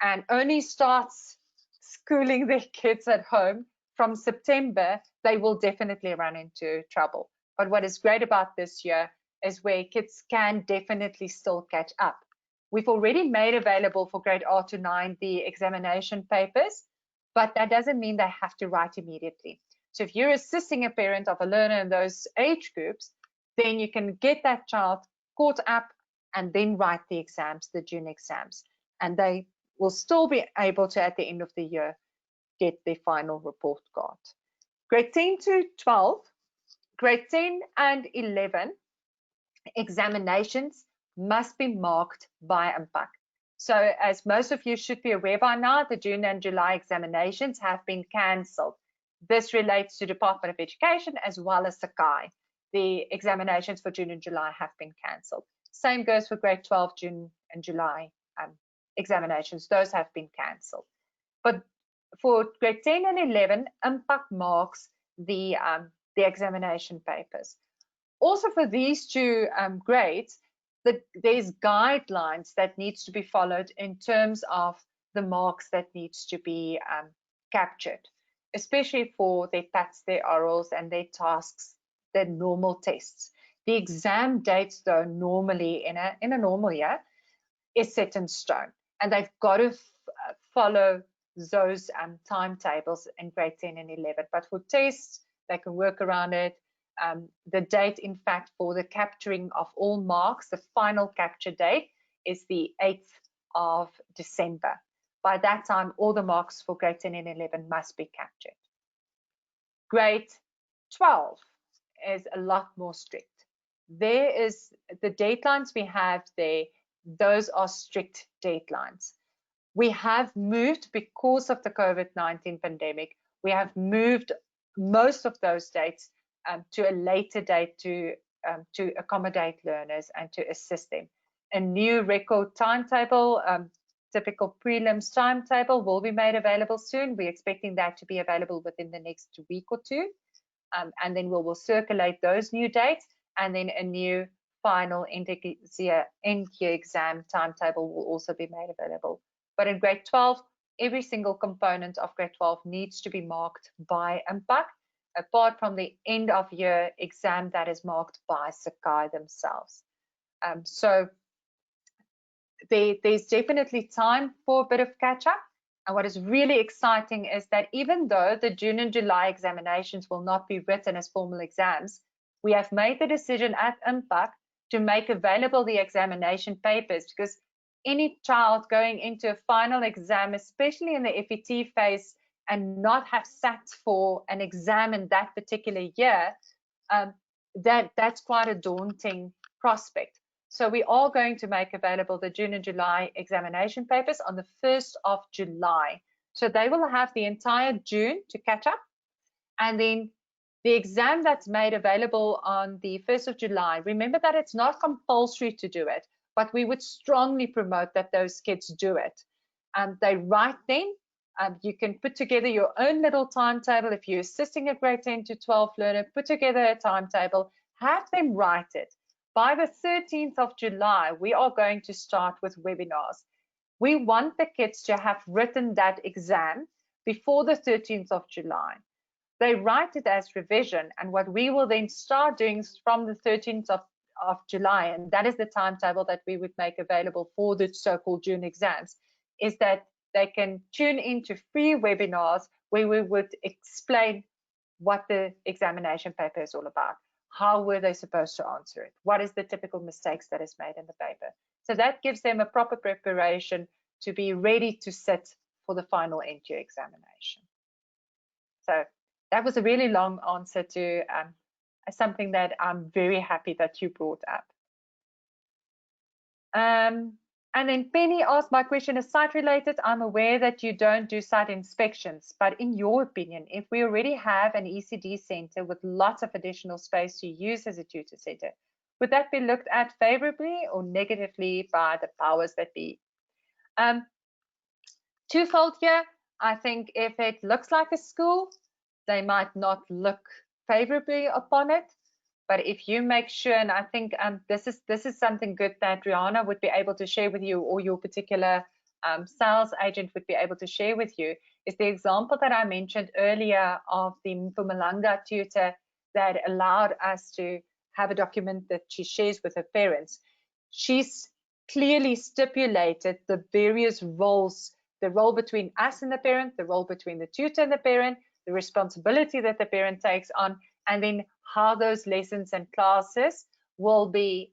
and only starts schooling their kids at home from September, they will definitely run into trouble. But what is great about this year is where kids can definitely still catch up. We've already made available for grade R to 9 the examination papers, but that doesn't mean they have to write immediately. So if you're assisting a parent of a learner in those age groups, then you can get that child caught up and then write the exams, the June exams. And they will still be able to, at the end of the year, get their final report card. Grade 10 to 12, grade 10 and 11 examinations must be marked by Impaq. So as most of you should be aware by now, the June and July examinations have been cancelled. This relates to Department of Education as well as Sakai. The examinations for June and July have been cancelled. Same goes for grade 12, June and July examinations. Those have been cancelled. But for grade 10 and 11, Impaq marks the examination papers. Also for these two grades, there's guidelines that needs to be followed in terms of the marks that needs to be captured, especially for their PATs, their orals, and their tasks, their normal tests. The exam dates, though, normally in a normal year, is set in stone, and they've got to follow those timetables in grade 10 and 11. But for tests, they can work around it. The date, in fact, for the capturing of all marks, the final capture date is the 8th of December. By that time, all the marks for grade 10 and 11 must be captured. Grade 12 is a lot more strict. There is the deadlines we have there, those are strict deadlines. We have moved, because of the COVID-19 pandemic, we have moved most of those dates to a later date to accommodate learners and to assist them. A new record timetable, typical prelims timetable, will be made available soon. We're expecting that to be available within the next week or two. And then we will circulate those new dates, and then a new final end-year exam timetable will also be made available. But in grade 12, every single component of grade 12 needs to be marked by Impaq, apart from the end of year exam that is marked by Sakai themselves. So there's definitely time for a bit of catch up. And what is really exciting is that even though the June and July examinations will not be written as formal exams, we have made the decision at Impaq to make available the examination papers, because any child going into a final exam, especially in the FET phase, and not have sat for an exam in that particular year, that's quite a daunting prospect. So we are going to make available the June and July examination papers on the 1st of July. So they will have the entire June to catch up. And then the exam that's made available on the 1st of July, remember that it's not compulsory to do it, but we would strongly promote that those kids do it. They write then. You can put together your own little timetable. If you're assisting a grade 10 to 12 learner, put together a timetable, have them write it. By the 13th of July, we are going to start with webinars. We want the kids to have written that exam before the 13th of July. They write it as revision, and what we will then start doing from the 13th of July, and that is the timetable that we would make available for the so-called June exams, is that they can tune into free webinars where we would explain what the examination paper is all about. How were they supposed to answer it? What is the typical mistakes that is made in the paper? So that gives them a proper preparation to be ready to sit for the final end-year examination. So that was a really long answer to something that I'm very happy that you brought up. And then Penny asked, my question is site related. I'm aware that you don't do site inspections, but in your opinion, if we already have an ECD center with lots of additional space to use as a tutor center, would that be looked at favorably or negatively by the powers that be? Twofold here. I think if it looks like a school, they might not look favorably upon it. But if you make sure, and I think this is something good that Rihanna would be able to share with you, or your particular sales agent would be able to share with you, is the example that I mentioned earlier of the Mpumalanga tutor that allowed us to have a document that she shares with her parents. She's clearly stipulated the various roles, the role between us and the parent, the role between the tutor and the parent, the responsibility that the parent takes on, and then how those lessons and classes will be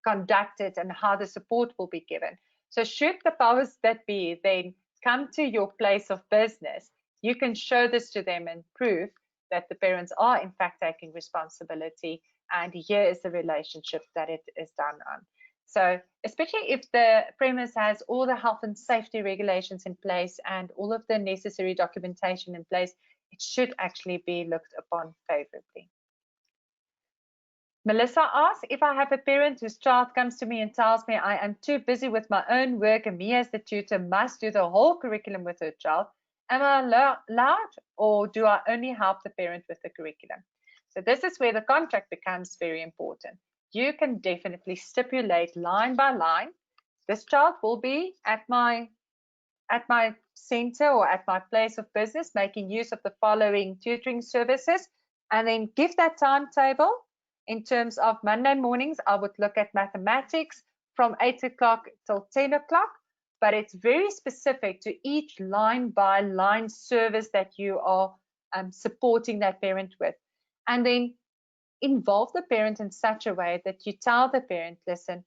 conducted and how the support will be given. So should the powers that be then come to your place of business, you can show this to them and prove that the parents are in fact taking responsibility, and here is the relationship that it is done on. So especially if the premise has all the health and safety regulations in place and all of the necessary documentation in place, it should actually be looked upon favorably. Melissa asks, if I have a parent whose child comes to me and tells me I am too busy with my own work and me as the tutor must do the whole curriculum with her child, am I allowed, or do I only help the parent with the curriculum? So this is where the contract becomes very important. You can definitely stipulate line by line, this child will be at my center or at my place of business making use of the following tutoring services, and then give that timetable. In terms of Monday mornings, I would look at mathematics from 8 o'clock till 10 o'clock, but it's very specific to each line by line service that you are supporting that parent with. And then involve the parent in such a way that you tell the parent, listen,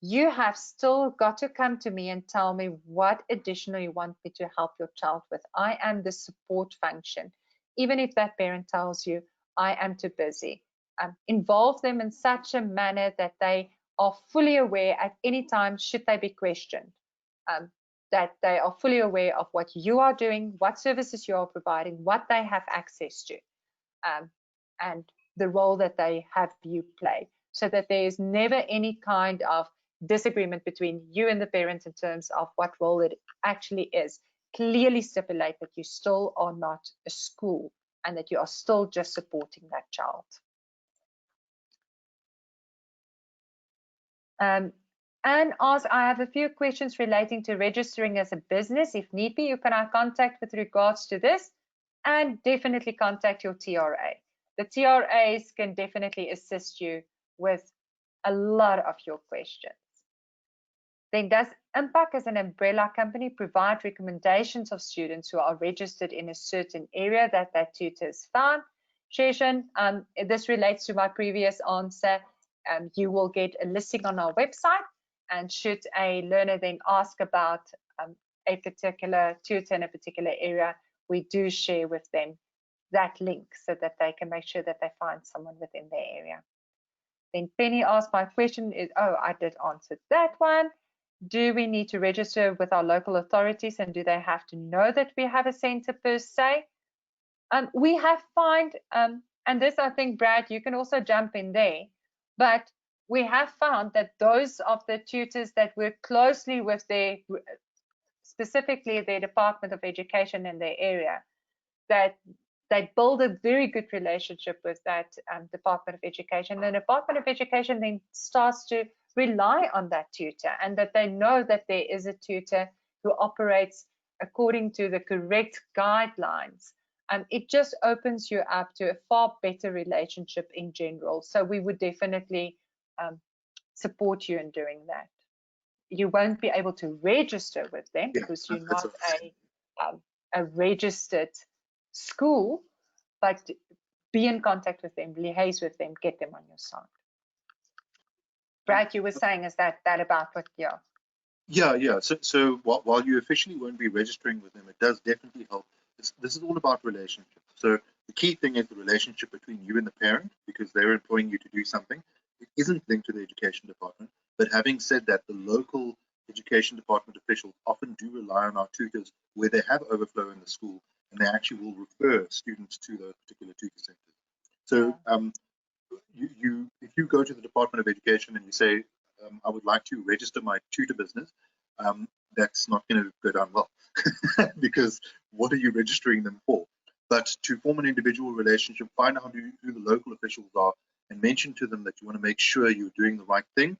you have still got to come to me and tell me what additional you want me to help your child with. I am the support function. Even if that parent tells you, I am too busy. Involve them in such a manner that they are fully aware at any time, should they be questioned, that they are fully aware of what you are doing, what services you are providing, what they have access to, and the role that they have you play, so that there is never any kind of disagreement between you and the parent in terms of what role it actually is. Clearly stipulate that you still are not a school and that you are still just supporting that child. Anne asks, I have a few questions relating to registering as a business. If need be, you can contact with regards to this, and definitely contact your TRA. The TRAs can definitely assist you with a lot of your questions. Then does Impaq as an umbrella company provide recommendations of students who are registered in a certain area that their tutors found? Sheshan, this relates to my previous answer. You will get a listing on our website, and should a learner then ask about a particular tutor in a particular area, we do share with them that link so that they can make sure that they find someone within their area. Then Penny asked, my question is, oh, I did answer that one. Do we need to register with our local authorities, and do they have to know that we have a centre per se? We have found, and this I think, Brad, you can also jump in there, but we have found that those of the tutors that work closely with their, specifically their Department of Education in their area, that they build a very good relationship with that Department of Education. The Department of Education then starts to rely on that tutor, and that they know that there is a tutor who operates according to the correct guidelines. It just opens you up to a far better relationship in general. So we would definitely support you in doing that. You won't be able to register with them because you're not a registered school, but be in contact with them, liaise with them, get them on your side. Brad, you were saying, is that about what? Yeah. So while you officially won't be registering with them, it does definitely help. This is all about relationships. So the key thing is the relationship between you and the parent, because they're employing you to do something. It isn't linked to the education department. But having said that, the local education department officials often do rely on our tutors where they have overflow in the school, and they actually will refer students to those particular tutor centers. So if you go to the Department of Education and you say, I would like to register my tutor business, that's not going to go down well because what are you registering them for? But to form an individual relationship, find out who the local officials are, and mention to them that you want to make sure you're doing the right thing.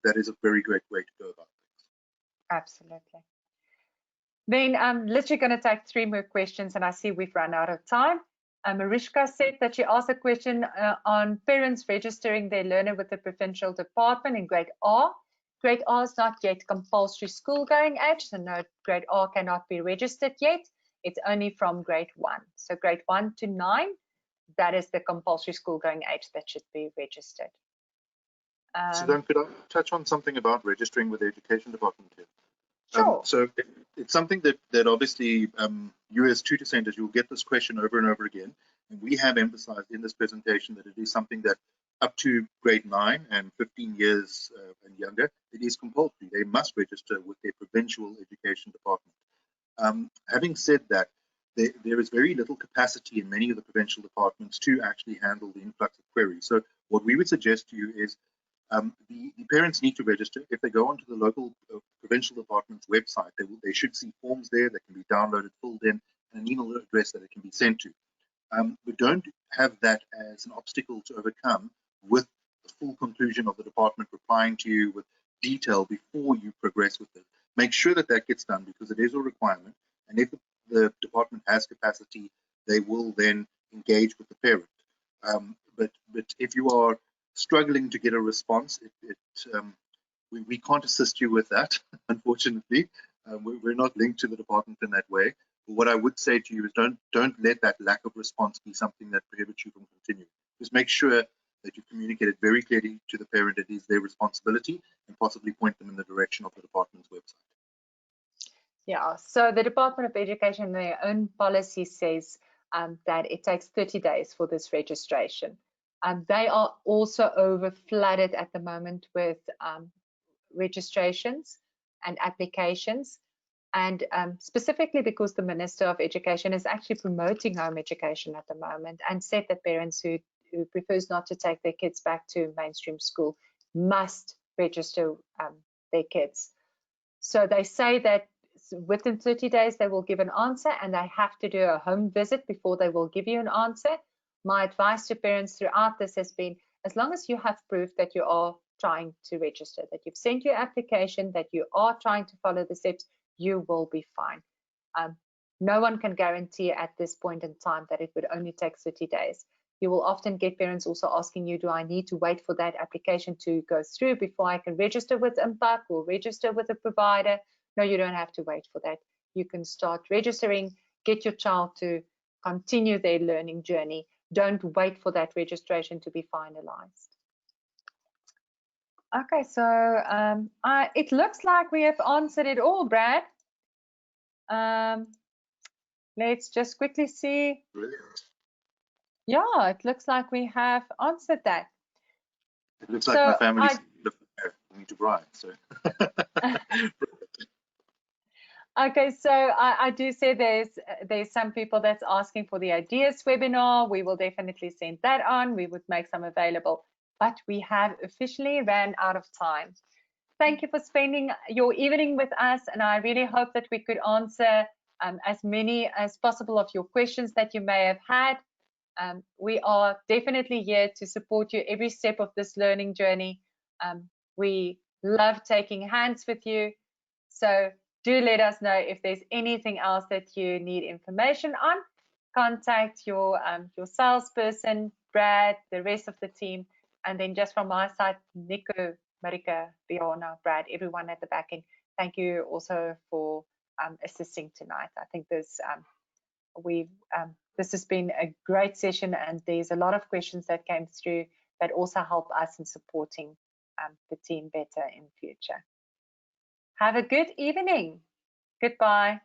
That is a very great way to go about things. Absolutely. Then I'm literally going to take 3 more questions, and I see we've run out of time. Mariska said that she asked a question on parents registering their learner with the provincial department in grade R. Grade R is not yet compulsory school going age, so no, grade R cannot be registered yet. It's only from grade 1. So grade 1 to 9, that is the compulsory school going age that should be registered. So then could I touch on something about registering with the education department here? Sure. So it's something that obviously you as tutor centers, you'll get this question over and over again. And we have emphasized in this presentation that it is something that up to grade 9 and 15 years and younger, it is compulsory. They must register with their provincial education department. Having said that, there is very little capacity in many of the provincial departments to actually handle the influx of queries. So what we would suggest to you is the parents need to register. If they go onto the local provincial department's website, they should see forms there that can be downloaded, filled in, and an email address that it can be sent to. We don't have that as an obstacle to overcome with the full conclusion of the department replying to you with detail before you progress with it. Make sure that that gets done because it is a requirement. And if the department has capacity, they will then engage with the parent. But if you are struggling to get a response, we can't assist you with that, unfortunately. We're not linked to the department in that way. But what I would say to you is don't let that lack of response be something that prohibits you from continuing. Just make sure that you communicate it very clearly to the parent. It is their responsibility, and possibly point them in the direction of the department's website. Yeah, so the Department of Education, their own policy says that it takes 30 days for this registration. They are also over flooded at the moment with registrations and applications, and specifically because the Minister of Education is actually promoting home education at the moment, and said that parents who prefers not to take their kids back to mainstream school must register their kids. So they say that within 30 days they will give an answer, and they have to do a home visit before they will give you an answer. My advice to parents throughout this has been, as long as you have proof that you are trying to register, that you've sent your application, that you are trying to follow the steps, you will be fine. No one can guarantee at this point in time that it would only take 30 days. You will often get parents also asking you, do I need to wait for that application to go through before I can register with Impaq or register with a provider? No, you don't have to wait for that. You can start registering, get your child to continue their learning journey. Don't wait for that registration to be finalized. Okay, so it looks like we have answered it all, Brad. Let's just quickly see. Brilliant. Yeah, it looks like we have answered that. It looks like my family's need to bribe. So. Okay, so I do say there's some people that's asking for the ideas webinar. We will definitely send that on. We would make some available, but we have officially ran out of time. Thank you for spending your evening with us, and I really hope that we could answer as many as possible of your questions that you may have had. We are definitely here to support you every step of this learning journey. We love taking hands with you. So do let us know if there's anything else that you need information on. Contact your salesperson, Brad, the rest of the team, and then just from my side, Nico, Marika, Fiona, Brad, everyone at the back end. Thank you also for assisting tonight. I think this has been a great session, and there's a lot of questions that came through that also help us in supporting the team better in future. Have a good evening. Goodbye.